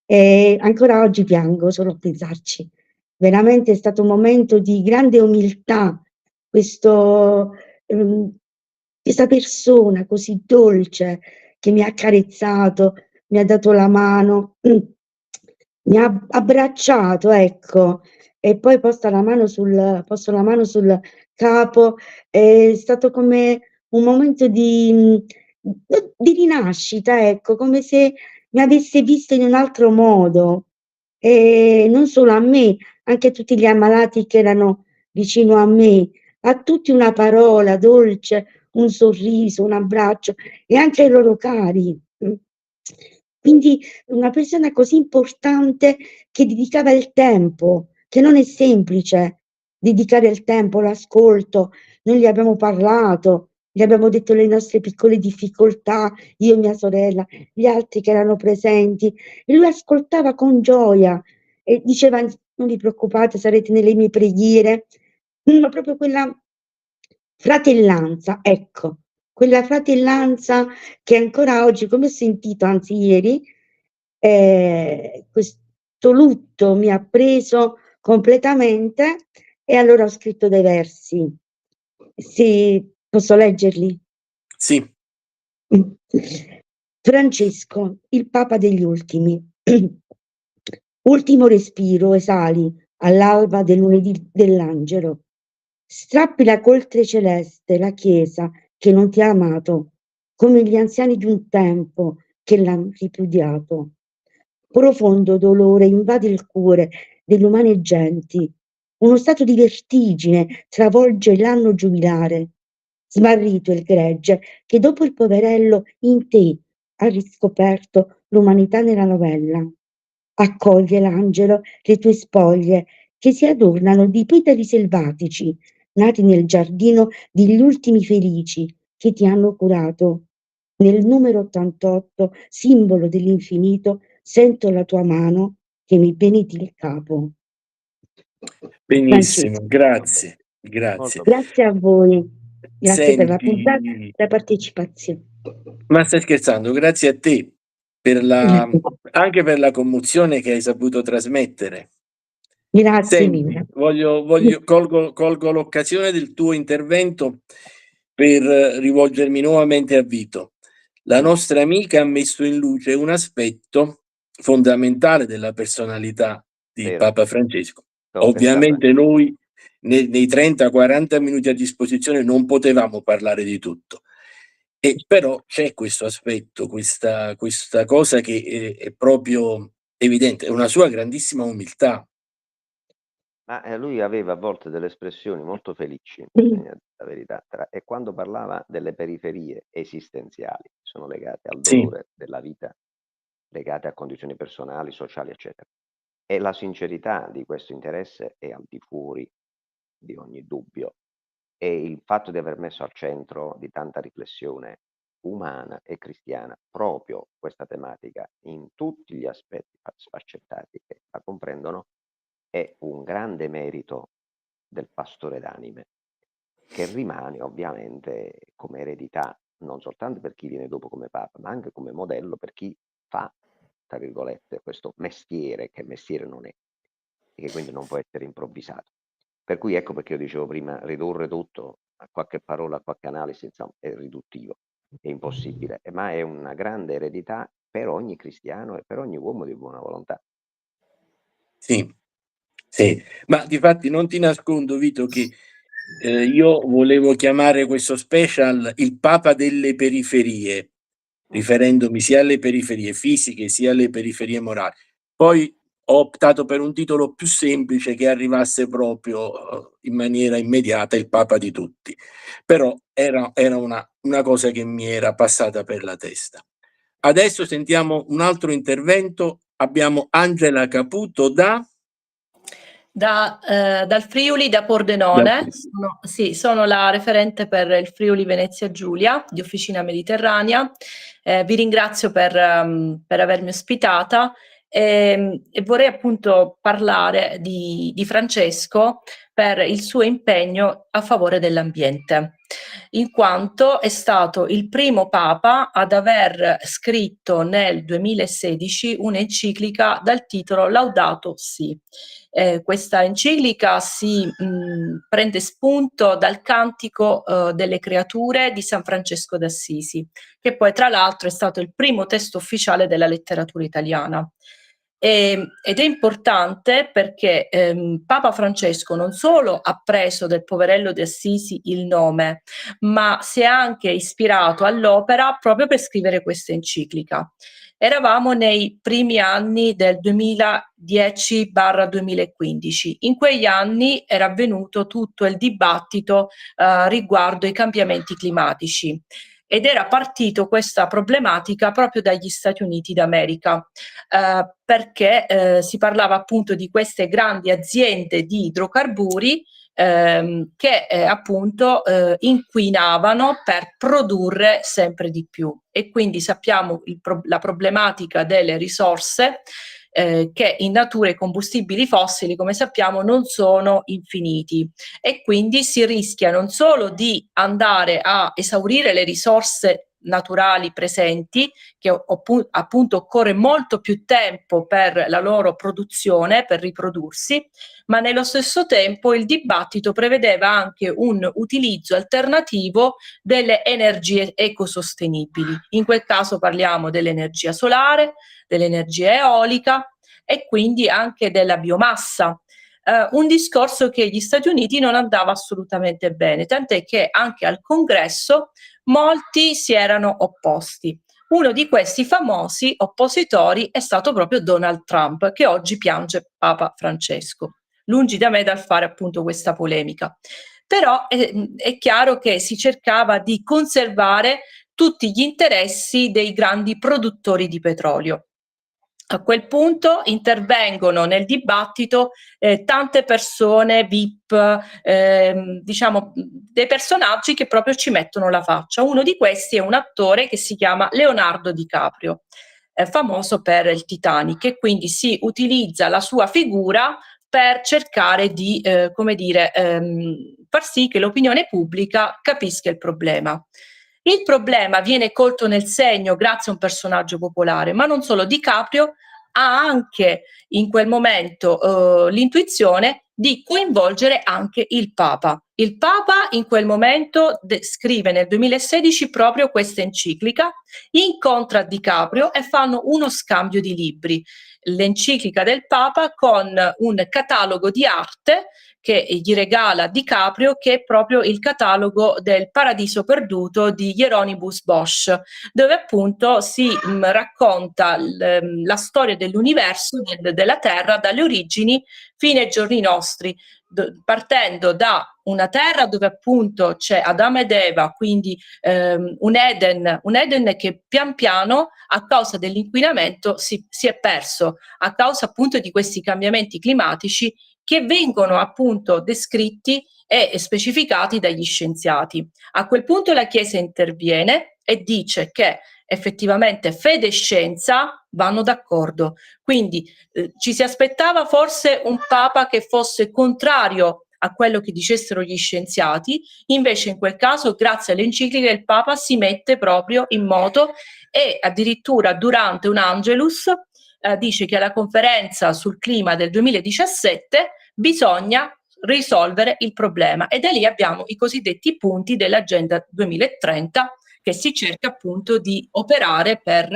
e ancora oggi piango solo a pensarci. Veramente è stato un momento di grande umiltà, questo, questa persona così dolce che mi ha accarezzato, mi ha dato la mano, mi ha abbracciato, ecco, e poi posto la mano sul capo. È stato come un momento di rinascita, ecco, come se mi avesse visto in un altro modo. Non solo a me, anche a tutti gli ammalati che erano vicino a me, a tutti una parola dolce, un sorriso, un abbraccio e anche ai loro cari. Quindi una persona così importante che dedicava il tempo, che non è semplice dedicare il tempo, l'ascolto. Noi gli abbiamo parlato, gli abbiamo detto le nostre piccole difficoltà, io e mia sorella, gli altri che erano presenti, e lui ascoltava con gioia e diceva: "Non vi preoccupate, sarete nelle mie preghiere". Ma proprio quella fratellanza, ecco, quella fratellanza che ancora oggi, come ho sentito anzi ieri, questo lutto mi ha preso completamente e allora ho scritto dei versi. Sì, posso leggerli? Sì, Francesco, il papa degli ultimi. Ultimo respiro, esali all'alba del lunedì dell'angelo. Strappi la coltre celeste, la Chiesa che non ti ha amato, come gli anziani di un tempo che l'han ripudiato. Profondo dolore invade il cuore delle umane genti. Uno stato di vertigine travolge l'anno giubilare. Smarrito il gregge che dopo il poverello in te ha riscoperto l'umanità nella novella. Accoglie l'angelo le tue spoglie che si adornano di petali selvatici, nati nel giardino degli ultimi felici che ti hanno curato. Nel numero 88, simbolo dell'infinito, sento la tua mano che mi benedi il capo. benissimo, Francesco, grazie, Molto grazie. bello. grazie a voi, grazie per la puntata e Senti, la partecipazione. ma stai scherzando? Grazie a te per anche per la commozione che hai saputo trasmettere. Grazie Senti, mille. colgo l'occasione del tuo intervento per rivolgermi nuovamente a Vito. La nostra amica ha messo in luce un aspetto fondamentale della personalità di Vero, Papa Francesco. l'ho pensato Ovviamente anch'io. noi nei 30-40 minuti a disposizione non potevamo parlare di tutto. Però c'è questo aspetto, questa cosa che è proprio evidente, è una sua grandissima umiltà. Ma, lui aveva a volte delle espressioni molto felici, bisogna dire la verità, e quando parlava delle periferie esistenziali, sono legate al Sì, dolore della vita, legate a condizioni personali, sociali, eccetera. E la sincerità di questo interesse è al di fuori di ogni dubbio. E il fatto di aver messo al centro di tanta riflessione umana e cristiana proprio questa tematica in tutti gli aspetti sfaccettati che la comprendono è un grande merito del pastore d'anime, che rimane ovviamente come eredità non soltanto per chi viene dopo come papa, ma anche come modello per chi fa, tra virgolette, questo mestiere, che mestiere non è, e che quindi non può essere improvvisato. Per cui ecco perché io dicevo prima, ridurre tutto a qualche parola, a qualche analisi, insomma, è riduttivo, è impossibile, ma è una grande eredità per ogni cristiano e per ogni uomo di buona volontà. sì, sì. Ma difatti non ti nascondo Vito che, io volevo chiamare questo special il Papa delle periferie, Mm. riferendomi sia alle periferie fisiche sia alle periferie morali. Poi ho optato per un titolo più semplice che arrivasse proprio, in maniera immediata, il Papa di tutti. Però era una cosa che mi era passata per la testa. Adesso sentiamo un altro intervento, abbiamo Angela Caputo dal Friuli, da da Pordenone. Sì, sono la referente per il Friuli Venezia Giulia di Officina Mediterranea. Vi ringrazio per avermi ospitata e vorrei appunto parlare di Francesco per il suo impegno a favore dell'ambiente, in quanto è stato il primo papa ad aver scritto nel 2016 un'enciclica dal titolo Laudato Si. Questa enciclica si prende spunto dal Cantico delle creature di San Francesco d'Assisi, che poi tra l'altro è stato il primo testo ufficiale della letteratura italiana. Ed è importante perché Papa Francesco non solo ha preso del poverello di Assisi il nome, ma si è anche ispirato all'opera proprio per scrivere questa enciclica. Eravamo nei primi anni del 2010-2015. In quegli anni era avvenuto tutto il dibattito riguardo ai cambiamenti climatici ed era partito questa problematica proprio dagli Stati Uniti d'America, perché si parlava appunto di queste grandi aziende di idrocarburi che appunto inquinavano per produrre sempre di più, e quindi sappiamo la problematica delle risorse, che in natura i combustibili fossili, come sappiamo, non sono infiniti, e quindi si rischia non solo di andare a esaurire le risorse naturali presenti, che appunto occorre molto più tempo per la loro produzione, per riprodursi, ma nello stesso tempo il dibattito prevedeva anche un utilizzo alternativo delle energie ecosostenibili. In quel caso parliamo dell'energia solare, dell'energia eolica e quindi anche della biomassa. Un discorso che gli Stati Uniti non andava assolutamente bene, tant'è che anche al Congresso molti si erano opposti. Uno di questi famosi oppositori è stato proprio Donald Trump, che oggi piange Papa Francesco. Lungi da me dal fare appunto questa polemica. Però è chiaro che si cercava di conservare tutti gli interessi dei grandi produttori di petrolio. A quel punto intervengono nel dibattito tante persone VIP, diciamo dei personaggi che proprio ci mettono la faccia. Uno di questi è un attore che si chiama Leonardo DiCaprio, famoso per il Titanic, e quindi si utilizza la sua figura per cercare di, come dire, far sì che l'opinione pubblica capisca il problema. Il problema viene colto nel segno grazie a un personaggio popolare, ma non solo. DiCaprio ha anche in quel momento l'intuizione di coinvolgere anche il Papa. Il Papa in quel momento scrive nel 2016 proprio questa enciclica, incontra DiCaprio e fanno uno scambio di libri. L'enciclica del Papa con un catalogo di arte che gli regala DiCaprio, che è proprio il catalogo del Paradiso perduto di Hieronymus Bosch, dove appunto si racconta la storia dell'universo, della Terra, dalle origini fino ai giorni nostri, partendo da una terra dove appunto c'è Adamo ed Eva, quindi un Eden che pian piano a causa dell'inquinamento si è perso, a causa appunto di questi cambiamenti climatici che vengono appunto descritti e specificati dagli scienziati. A quel punto la Chiesa interviene e dice che effettivamente fede e scienza vanno d'accordo. Quindi ci si aspettava forse un Papa che fosse contrario a quello che dicessero gli scienziati, invece in quel caso, grazie all'enciclica, il Papa si mette proprio in moto e addirittura durante un Angelus dice che alla conferenza sul clima del 2017 bisogna risolvere il problema, e da lì abbiamo i cosiddetti punti dell'Agenda 2030 che si cerca appunto di operare per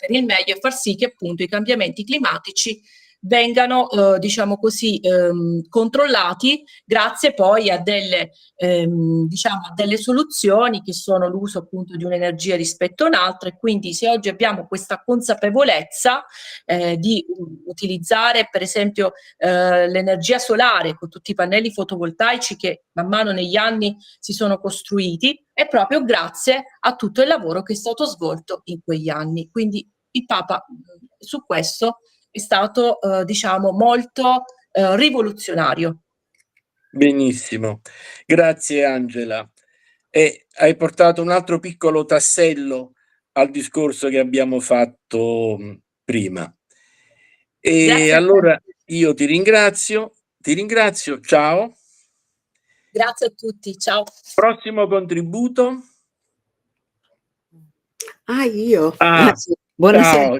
il meglio e far sì che appunto i cambiamenti climatici vengano diciamo così controllati grazie poi a delle diciamo a delle soluzioni che sono l'uso appunto di un'energia rispetto a un'altra, e quindi se oggi abbiamo questa consapevolezza di utilizzare per esempio l'energia solare con tutti i pannelli fotovoltaici che man mano negli anni si sono costruiti, è proprio grazie a tutto il lavoro che è stato svolto in quegli anni. Quindi il Papa su questo è stato diciamo molto rivoluzionario. Benissimo, grazie Angela. E hai portato un altro piccolo tassello al discorso che abbiamo fatto prima. E Grazie allora io ti ringrazio, ciao. Grazie a tutti, ciao. Prossimo contributo. Io? Sì. Ciao. Buonasera,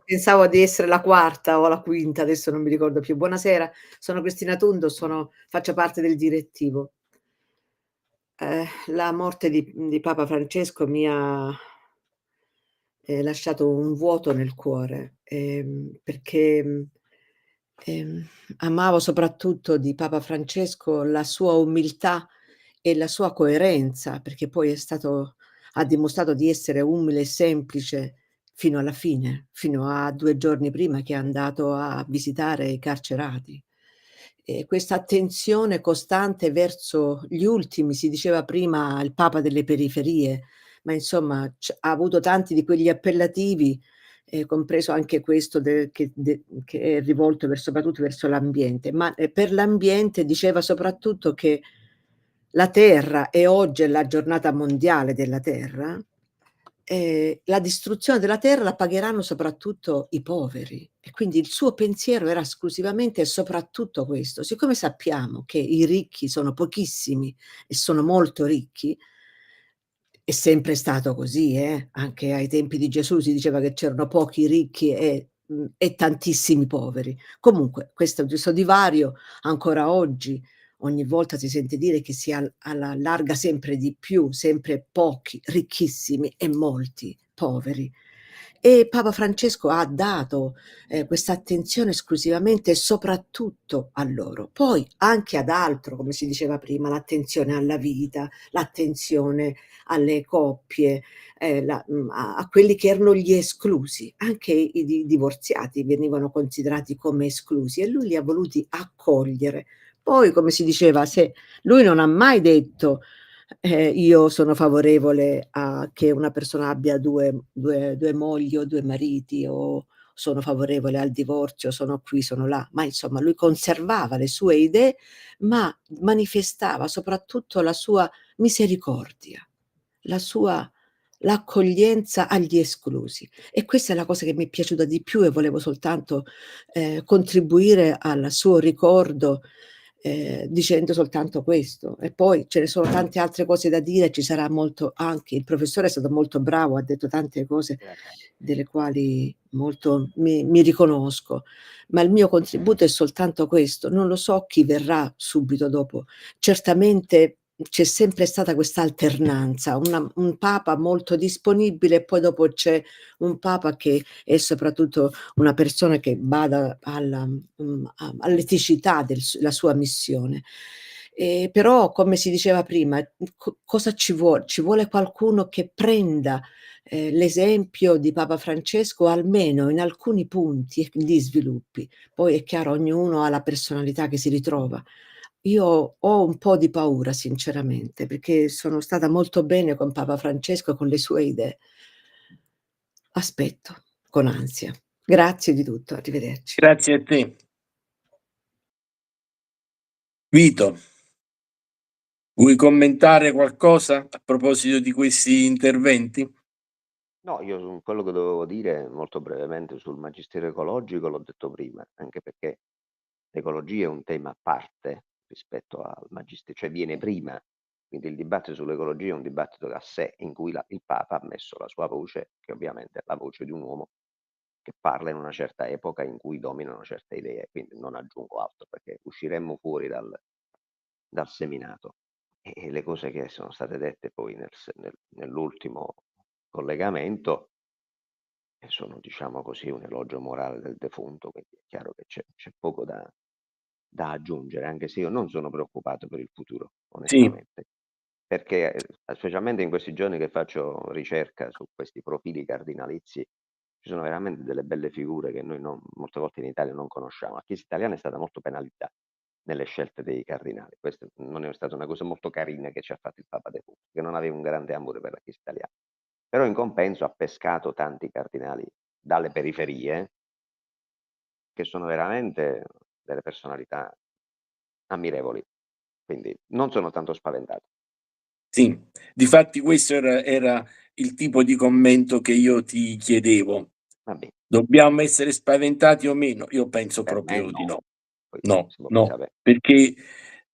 pensavo di essere la quarta o la quinta, adesso non mi ricordo più. Buonasera, sono Cristina Tundo, faccio parte del direttivo. La morte di Papa Francesco mi ha lasciato un vuoto nel cuore, perché, amavo soprattutto di Papa Francesco la sua umiltà e la sua coerenza, perché poi ha dimostrato di essere umile e semplice fino alla fine, fino a 2 giorni prima che è andato a visitare i carcerati. E questa attenzione costante verso gli ultimi, si diceva prima il Papa delle periferie, ma insomma ha avuto tanti di quegli appellativi, compreso anche questo che è rivolto soprattutto verso l'ambiente, ma, per l'ambiente diceva soprattutto che la terra, e oggi è la giornata mondiale della terra, la distruzione della terra la pagheranno soprattutto i poveri, e quindi il suo pensiero era esclusivamente e soprattutto questo. Siccome sappiamo che i ricchi sono pochissimi e sono molto ricchi, è sempre stato così, anche ai tempi di Gesù si diceva che c'erano pochi ricchi e tantissimi poveri. Comunque questo divario ancora oggi, ogni volta si sente dire che si allarga sempre di più, sempre pochi ricchissimi e molti poveri. E Papa Francesco ha dato, questa attenzione esclusivamente e soprattutto a loro. Poi anche ad altro, come si diceva prima, l'attenzione alla vita, l'attenzione alle coppie, a quelli che erano gli esclusi. Anche i divorziati venivano considerati come esclusi e lui li ha voluti accogliere. Poi, come si diceva, se lui non ha mai detto, io sono favorevole a che una persona abbia due mogli o 2 mariti, o sono favorevole al divorzio, sono qui, sono là, ma insomma lui conservava le sue idee, ma manifestava soprattutto la sua misericordia, l'accoglienza agli esclusi. E questa è la cosa che mi è piaciuta di più, e volevo soltanto, contribuire al suo ricordo, dicendo soltanto questo. E poi ce ne sono tante altre cose da dire, ci sarà molto, anche il professore è stato molto bravo, ha detto tante cose delle quali molto mi riconosco, ma il mio contributo è soltanto questo. Non lo so chi verrà subito dopo. Certamente c'è sempre stata questa alternanza, un papa molto disponibile e poi dopo c'è un papa che è soprattutto una persona che bada all'eticità della sua missione. Però, come si diceva prima, cosa ci vuole? Ci vuole qualcuno che prenda l'esempio di Papa Francesco, almeno in alcuni punti, e li sviluppi. Poi è chiaro, ognuno ha la personalità che si ritrova. Io ho un po' di paura sinceramente, perché sono stata molto bene con Papa Francesco e con le sue idee. Aspetto con ansia. Grazie di tutto, arrivederci. Grazie a te. Vito, vuoi commentare qualcosa a proposito di questi interventi? No, io su quello che dovevo dire molto brevemente sul magistero ecologico l'ho detto prima, anche perché l'ecologia è un tema a parte rispetto al magistero, cioè viene prima, quindi il dibattito sull'ecologia è un dibattito a sé, in cui il Papa ha messo la sua voce, che ovviamente è la voce di un uomo che parla in una certa epoca in cui dominano certe idee, quindi non aggiungo altro perché usciremmo fuori dal seminato. E le cose che sono state dette poi nell'ultimo collegamento sono, diciamo così, un elogio morale del defunto, quindi è chiaro che c'è poco da aggiungere, anche se io non sono preoccupato per il futuro, Sì, onestamente, perché specialmente in questi giorni che faccio ricerca su questi profili cardinalizi, ci sono veramente delle belle figure che noi molte volte in Italia non conosciamo. La Chiesa italiana è stata molto penalizzata nelle scelte dei cardinali. Questa non è stata una cosa molto carina che ci ha fatto il Papa De Fusto, che non aveva un grande amore per la Chiesa italiana. Però in compenso ha pescato tanti cardinali dalle periferie, che sono veramente delle personalità ammirevoli. Quindi non sono tanto spaventato. sì. Difatti questo era il tipo di commento che io ti chiedevo. Va bene, Dobbiamo essere spaventati o meno? Io penso per me proprio di no. no. Poi No, si può mai no, sapere. perché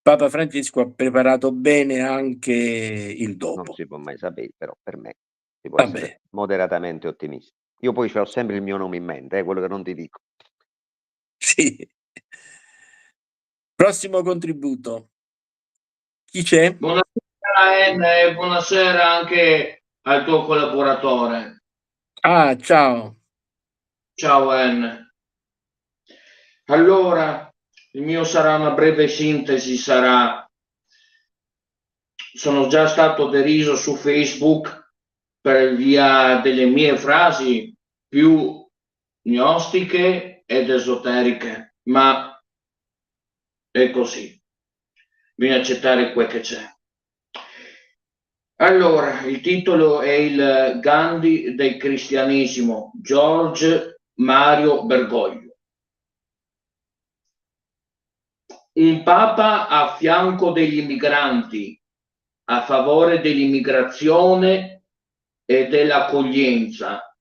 Papa Francesco ha preparato bene anche il Non dopo. si può mai sapere, però per me si può Vabbè, essere moderatamente ottimisti. Io poi c'ho sempre il mio nome in mente, quello che non ti dico. sì. Prossimo contributo. Chi c'è? Buonasera N e buonasera anche al tuo collaboratore. Ah, ciao. Ciao Anne. Allora, il mio sarà una breve sintesi, sono già stato deriso su Facebook per via delle mie frasi più gnostiche ed esoteriche, ma è così, bisogna accettare quel che c'è. Allora, il titolo è il Gandhi del cristianesimo, George Mario Bergoglio. Un papa a fianco degli migranti, a favore dell'immigrazione e dell'accoglienza,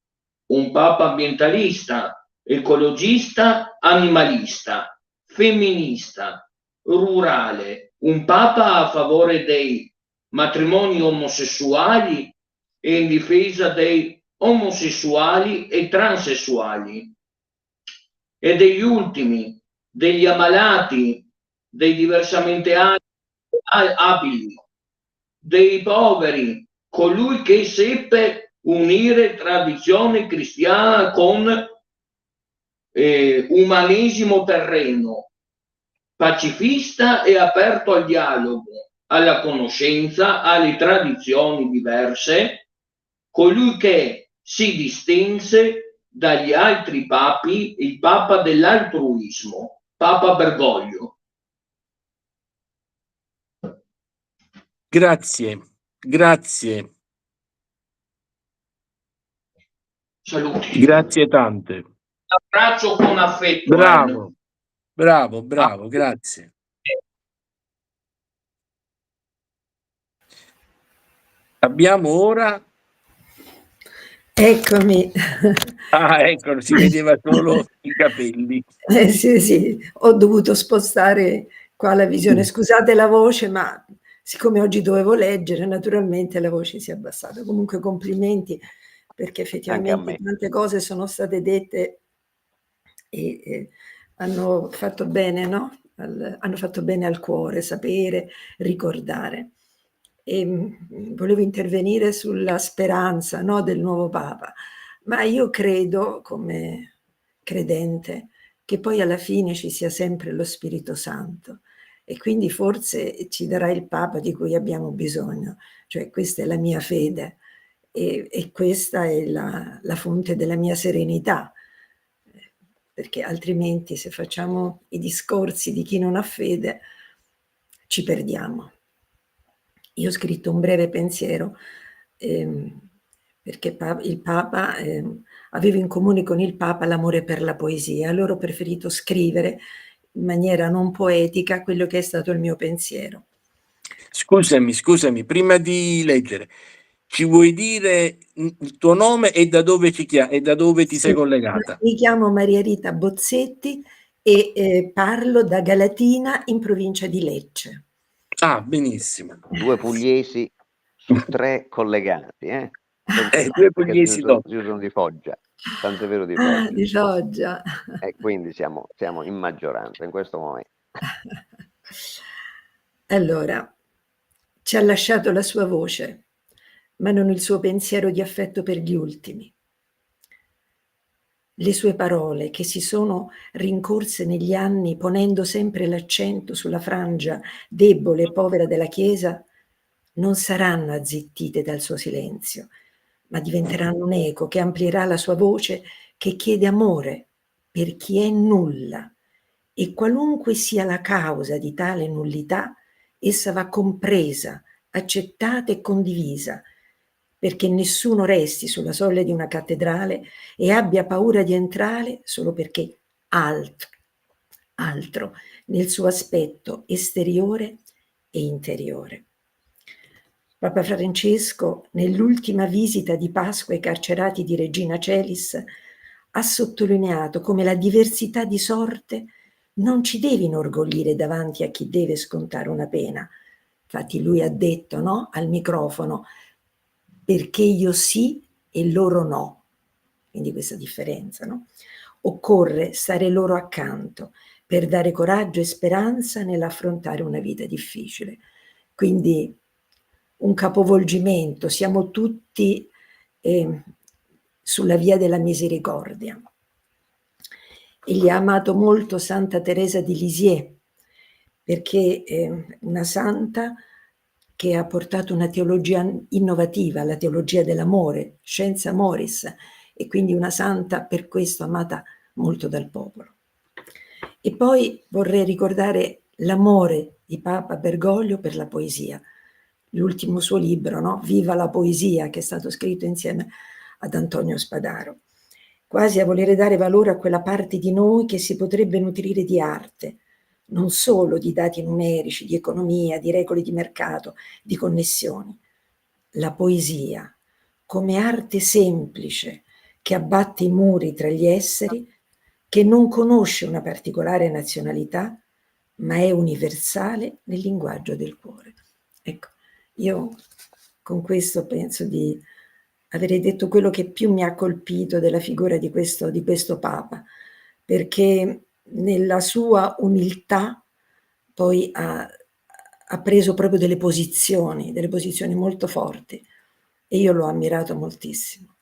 un papa ambientalista, ecologista, animalista, femminista, rurale, un papa a favore dei matrimoni omosessuali e in difesa dei omosessuali e transessuali e degli ultimi, degli ammalati, dei diversamente abili, dei poveri, colui che seppe unire tradizione cristiana con umanesimo terreno, pacifista e aperto al dialogo, alla conoscenza, alle tradizioni diverse, colui che si distinse dagli altri papi, il papa dell'altruismo, Papa Bergoglio. Grazie, grazie, Saluti. grazie tante. Un abbraccio con affetto. Bravo, bravo, bravo, grazie. Abbiamo ora... Eccomi. Ah, ecco, si vedeva solo i capelli. Sì, sì, ho dovuto spostare qua la visione. Scusate la voce, ma siccome oggi dovevo leggere, naturalmente la voce si è abbassata. Comunque complimenti, perché effettivamente tante cose sono state dette e hanno fatto bene, no? Hanno fatto bene al cuore, sapere, ricordare. Volevo intervenire sulla speranza, no, del nuovo Papa, ma io credo, come credente, che poi alla fine ci sia sempre lo Spirito Santo e quindi forse ci darà il Papa di cui abbiamo bisogno, cioè questa è la mia fede e questa è la fonte della mia serenità, perché altrimenti se facciamo i discorsi di chi non ha fede ci perdiamo. Io ho scritto un breve pensiero perché il Papa avevo in comune con il Papa l'amore per la poesia, allora ho preferito scrivere in maniera non poetica quello che è stato il mio pensiero. Scusami, prima di leggere, ci vuoi dire il tuo nome e da dove e da dove ti sei collegata? Mi chiamo Maria Rita Bozzetti e parlo da Galatina in provincia di Lecce. Ah, benissimo. 2 pugliesi su 3 collegati, 2 pugliesi dopo. Io sono di Foggia, Sant'Evero di Foggia. Ah, di Foggia. E quindi siamo in maggioranza in questo momento. Allora, ci ha lasciato la sua voce, ma non il suo pensiero di affetto per gli ultimi. Le sue parole, che si sono rincorse negli anni ponendo sempre l'accento sulla frangia debole e povera della Chiesa, non saranno azzittite dal suo silenzio, ma diventeranno un eco che amplierà la sua voce, che chiede amore per chi è nulla. E qualunque sia la causa di tale nullità, essa va compresa, accettata e condivisa, perché nessuno resti sulla soglia di una cattedrale e abbia paura di entrare solo perché altro nel suo aspetto esteriore e interiore. Papa Francesco, nell'ultima visita di Pasqua ai carcerati di Regina Celis, ha sottolineato come la diversità di sorte non ci deve inorgoglire davanti a chi deve scontare una pena. Infatti lui ha detto, no, al microfono, perché io sì e loro no. Quindi questa differenza, no? Occorre stare loro accanto per dare coraggio e speranza nell'affrontare una vita difficile. Quindi un capovolgimento, siamo tutti sulla via della misericordia. Egli ha amato molto Santa Teresa di Lisieux, perché è una santa che ha portato una teologia innovativa, la teologia dell'amore, scienza amoris, e quindi una santa per questo amata molto dal popolo. E poi vorrei ricordare l'amore di Papa Bergoglio per la poesia, l'ultimo suo libro, no? Viva la poesia, che è stato scritto insieme ad Antonio Spadaro, quasi a volere dare valore a quella parte di noi che si potrebbe nutrire di arte, non solo di dati numerici, di economia, di regole di mercato, di connessioni. La poesia, come arte semplice che abbatte i muri tra gli esseri, che non conosce una particolare nazionalità, ma è universale nel linguaggio del cuore. Ecco, io con questo penso di avere detto quello che più mi ha colpito della figura di questo Papa, perché nella sua umiltà poi ha preso proprio delle posizioni molto forti, e io l'ho ammirato moltissimo.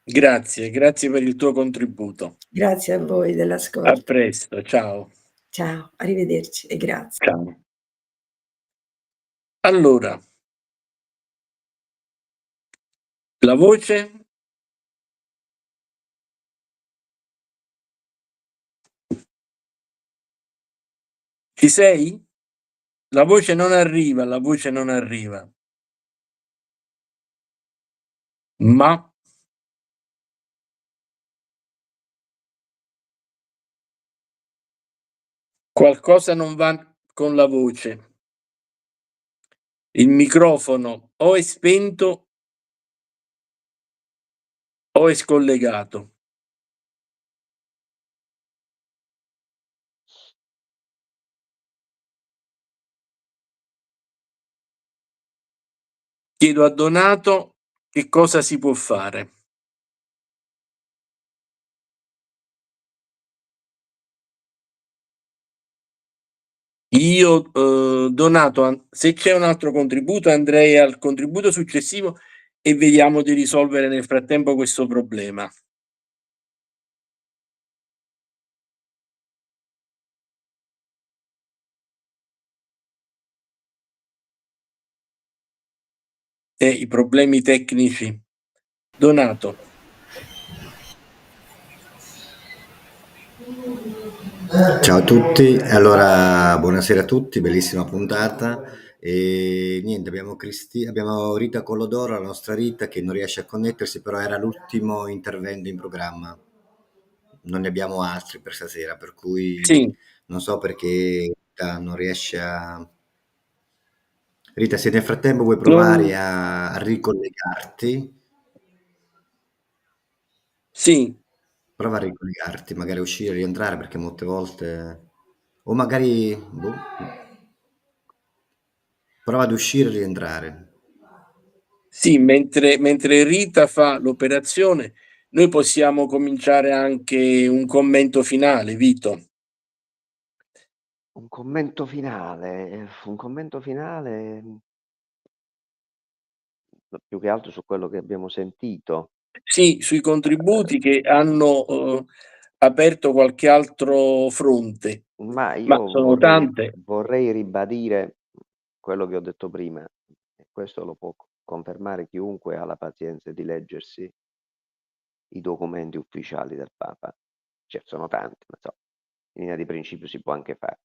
Grazie, grazie per il tuo contributo. Grazie a voi A dell'ascolto. presto, ciao. Ciao, arrivederci e grazie. Ciao. Allora, la voce? Ci sei? La voce non arriva, la voce non arriva. Ma qualcosa non va con la voce. Il microfono o è spento o è scollegato. Chiedo a Donato che cosa si può fare. Io, Donato, se c'è un altro contributo andrei al contributo successivo e vediamo di risolvere nel frattempo questo problema. I problemi tecnici. Donato. Ciao a tutti, allora buonasera a tutti, bellissima puntata e niente, abbiamo Rita Collodoro, la nostra Rita che non riesce a connettersi, però era l'ultimo intervento in programma, non ne abbiamo altri per stasera, per cui Sì, non so perché Rita non riesce a... Rita, se nel frattempo vuoi provare non... a ricollegarti, sì, prova a ricollegarti, magari uscire e rientrare perché molte volte... O magari... boh, prova ad uscire e rientrare. sì, mentre Rita fa l'operazione, noi possiamo cominciare anche un commento finale, Vito. Un commento finale, più che altro su quello che abbiamo sentito. Sì, sui contributi che hanno aperto qualche altro fronte, Ma ma io sono tante. vorrei ribadire quello che ho detto prima, e questo lo può confermare chiunque ha la pazienza di leggersi i documenti ufficiali del Papa. Cioè, sono tanti, ma insomma, in linea di principio si può anche fare.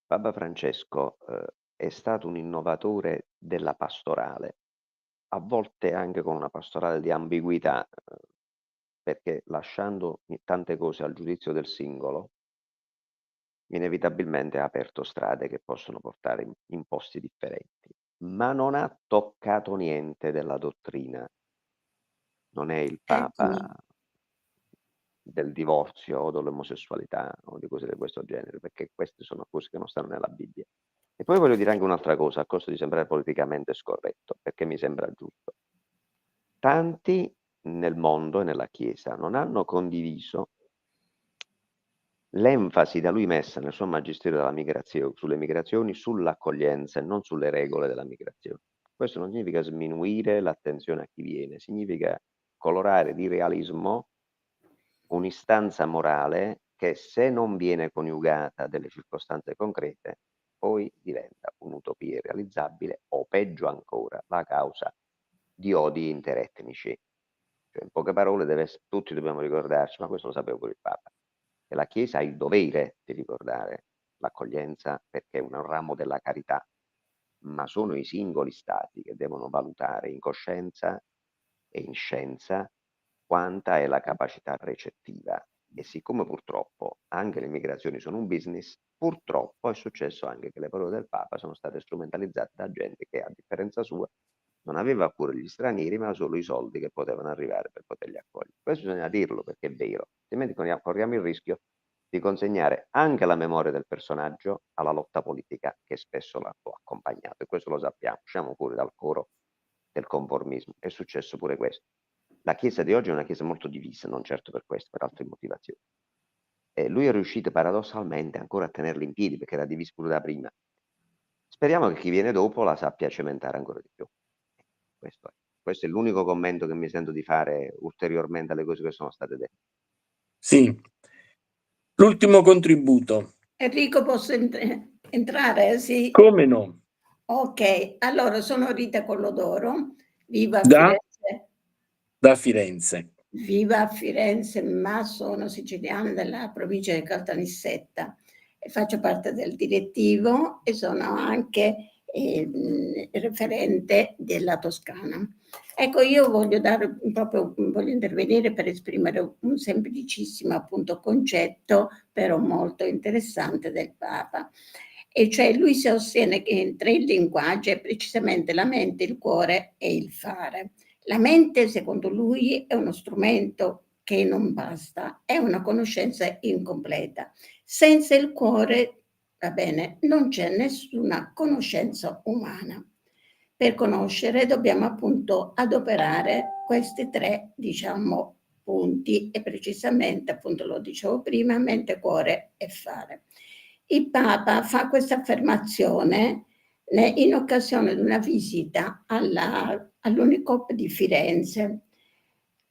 Papa Francesco è stato un innovatore della pastorale, a volte anche con una pastorale di ambiguità, perché lasciando tante cose al giudizio del singolo, inevitabilmente ha aperto strade che possono portare in posti differenti, ma non ha toccato niente della dottrina. Non è il Papa Eccomi. del divorzio o dell'omosessualità o di cose di questo genere, perché queste sono cose che non stanno nella Bibbia. E poi voglio dire anche un'altra cosa, a costo di sembrare politicamente scorretto, perché mi sembra giusto. Tanti nel mondo e nella Chiesa non hanno condiviso l'enfasi da lui messa nel suo magistero della migrazione, sulle migrazioni, sull'accoglienza e non sulle regole della migrazione. Questo non significa sminuire l'attenzione a chi viene, significa colorare di realismo un'istanza morale che, se non viene coniugata a delle circostanze concrete, poi diventa un'utopia irrealizzabile o, peggio ancora, la causa di odi interetnici. Cioè, in poche parole, tutti dobbiamo ricordarci, ma questo lo sapeva pure il Papa, che la Chiesa ha il dovere di ricordare l'accoglienza perché è un ramo della carità, ma sono i singoli stati che devono valutare in coscienza e in scienza quanta è la capacità recettiva. E siccome purtroppo anche le migrazioni sono un business, purtroppo è successo anche che le parole del Papa sono state strumentalizzate da gente che, a differenza sua, non aveva a cuore gli stranieri, ma solo i soldi che potevano arrivare per poterli accogliere. Questo bisogna dirlo perché è vero, altrimenti corriamo il rischio di consegnare anche la memoria del personaggio alla lotta politica che spesso l'ha accompagnato, e questo lo sappiamo, usciamo pure dal coro del conformismo, è successo pure questo. La Chiesa di oggi è una Chiesa molto divisa, non certo per questo, per altre motivazioni. E lui è riuscito paradossalmente ancora a tenerla in piedi perché era diviso pure da prima. Speriamo che chi viene dopo la sappia cementare ancora di più. Questo è l'unico commento che mi sento di fare ulteriormente alle cose che sono state dette. Sì. L'ultimo contributo. Enrico, posso entrare? Sì. Come no? Ok, allora sono Rita Collodoro, vivo a Da? Firenze. Da Firenze. Vivo a Firenze, ma sono siciliana della provincia di Caltanissetta e faccio parte del direttivo e sono anche referente della Toscana. Ecco, io voglio intervenire per esprimere un semplicissimo appunto concetto, però molto interessante del Papa. E cioè lui si sostiene che in tre linguaggi è precisamente la mente, il cuore e il fare. La mente, secondo lui, è uno strumento che non basta, è una conoscenza incompleta. Senza il cuore, va bene, non c'è nessuna conoscenza umana. Per conoscere dobbiamo appunto adoperare questi tre, diciamo, punti e precisamente, appunto lo dicevo prima, mente, cuore e fare. Il Papa fa questa affermazione in occasione di una visita all'Unicop di Firenze,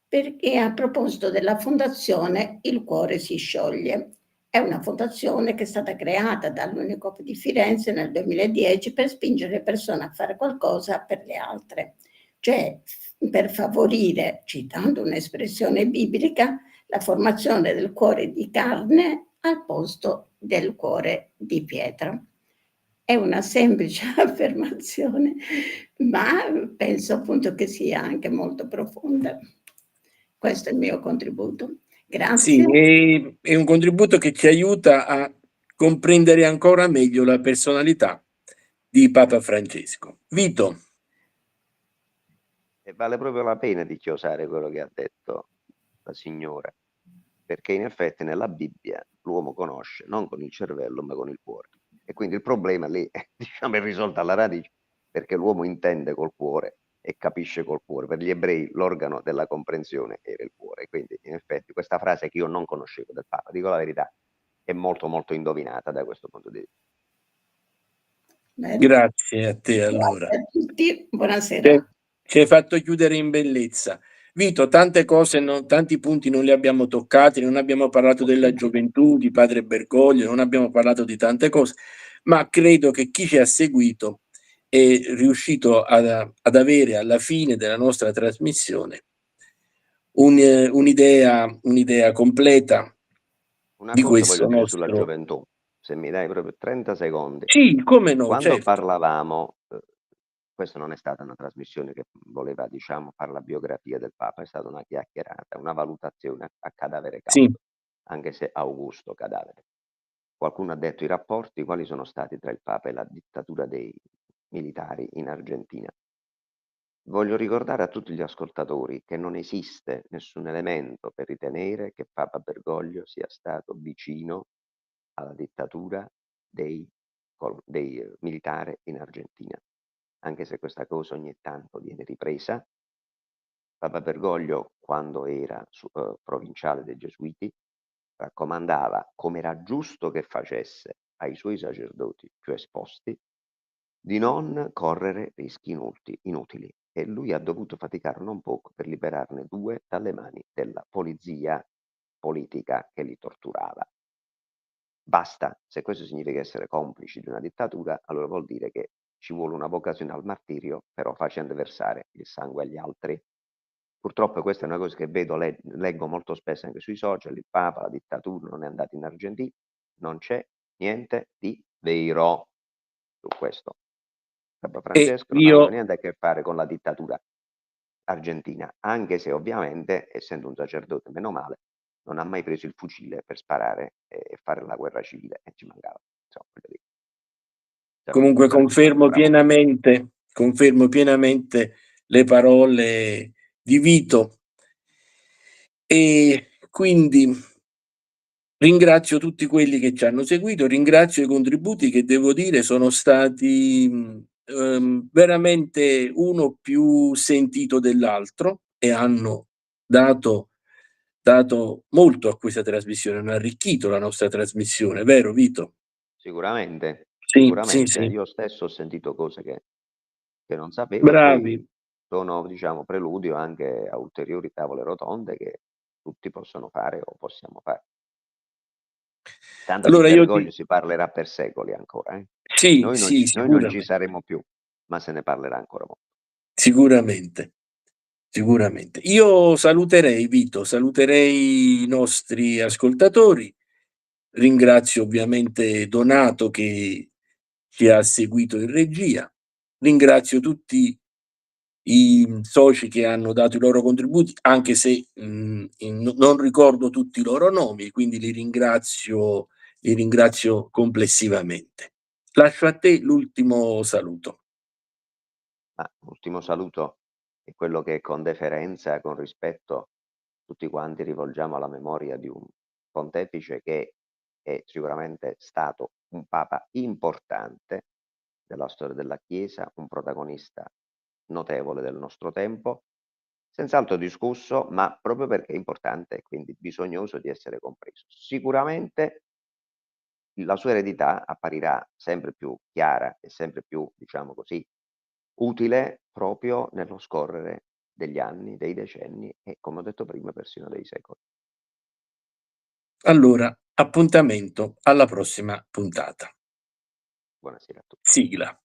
perché a proposito della fondazione Il Cuore si scioglie. È una fondazione che è stata creata dall'Unicop di Firenze nel 2010 per spingere le persone a fare qualcosa per le altre, cioè per favorire, citando un'espressione biblica, la formazione del cuore di carne al posto del cuore di pietra. È una semplice affermazione, ma penso appunto che sia anche molto profonda. Questo è il mio contributo. Grazie. Sì, è un contributo che ci aiuta a comprendere ancora meglio la personalità di Papa Francesco. Vito. E vale proprio la pena di chiosare quello che ha detto la signora, perché in effetti nella Bibbia l'uomo conosce non con il cervello ma con il cuore, e quindi il problema lì diciamo, è risolto alla radice, perché l'uomo intende col cuore e capisce col cuore. Per gli ebrei l'organo della comprensione era il cuore, quindi in effetti questa frase che io non conoscevo del Papa, dico la verità, è molto molto indovinata da questo punto di vista. Bene. Grazie a te allora. Grazie a tutti, buonasera. Ci hai fatto chiudere in bellezza. Vito, tante cose, tanti punti non li abbiamo toccati, non abbiamo parlato della gioventù, di Padre Bergoglio, non abbiamo parlato di tante cose, ma credo che chi ci ha seguito è riuscito ad avere alla fine della nostra trasmissione un'idea completa Una di cosa questo voglio dire sulla nostro... gioventù, se mi dai proprio 30 secondi. Sì, come no, Quando certo. parlavamo, questa non è stata una trasmissione che voleva, diciamo, fare la biografia del Papa, è stata una chiacchierata, una valutazione a cadavere Sì. caldo, anche se Augusto cadavere. Qualcuno ha detto i rapporti, quali sono stati tra il Papa e la dittatura dei militari in Argentina. Voglio ricordare a tutti gli ascoltatori che non esiste nessun elemento per ritenere che Papa Bergoglio sia stato vicino alla dittatura dei militari in Argentina, anche se questa cosa ogni tanto viene ripresa. Papa Bergoglio, quando era provinciale dei Gesuiti, raccomandava, come era giusto che facesse, ai suoi sacerdoti più esposti, di non correre rischi inutili, e lui ha dovuto faticare non poco per liberarne 2 dalle mani della polizia politica che li torturava. Basta, se questo significa essere complici di una dittatura, allora vuol dire che ci vuole una vocazione al martirio, però facendo versare il sangue agli altri. Purtroppo questa è una cosa che vedo, leggo molto spesso anche sui social, il Papa, la dittatura non è andata in Argentina, non c'è niente di vero su questo. Papa E Francesco non aveva io, niente a che fare con la dittatura argentina, anche se ovviamente, essendo un sacerdote, meno male, non ha mai preso il fucile per sparare e fare la guerra civile, e ci mancava. Insomma, voglio dire. Se non comunque fosse per fare un bravo confermo pienamente le parole di Vito, e quindi ringrazio tutti quelli che ci hanno seguito, ringrazio i contributi che devo dire sono stati veramente uno più sentito dell'altro e hanno dato molto a questa trasmissione, hanno arricchito la nostra trasmissione, vero Vito? Sicuramente, Sì, sì, sicuramente. sì. Io stesso ho sentito cose che non sapevo e Bravi. poi sono, diciamo, preludio anche a ulteriori tavole rotonde che tutti possono fare o possiamo fare. Tanto di Allora io Bergoglio ti si parlerà per secoli ancora, eh. sì, Noi sì, non ci sicuramente. saremo più, ma se ne parlerà ancora molto. Sicuramente, sicuramente. Io saluterei Vito, saluterei i nostri ascoltatori, ringrazio ovviamente Donato che ci ha seguito in regia, ringrazio tutti i soci che hanno dato i loro contributi, anche se non ricordo tutti i loro nomi, quindi li ringrazio complessivamente. Lascio a te l'ultimo saluto. Ma l'ultimo saluto è quello che con deferenza, con rispetto, tutti quanti rivolgiamo alla memoria di un pontefice che è sicuramente stato un papa importante della storia della Chiesa, un protagonista notevole del nostro tempo, senz'altro discusso, ma proprio perché è importante e quindi bisognoso di essere compreso. Sicuramente la sua eredità apparirà sempre più chiara e sempre più, diciamo così, utile proprio nello scorrere degli anni, dei decenni e, come ho detto prima, persino dei secoli. Allora, appuntamento alla prossima puntata. Buonasera a tutti. Sigla.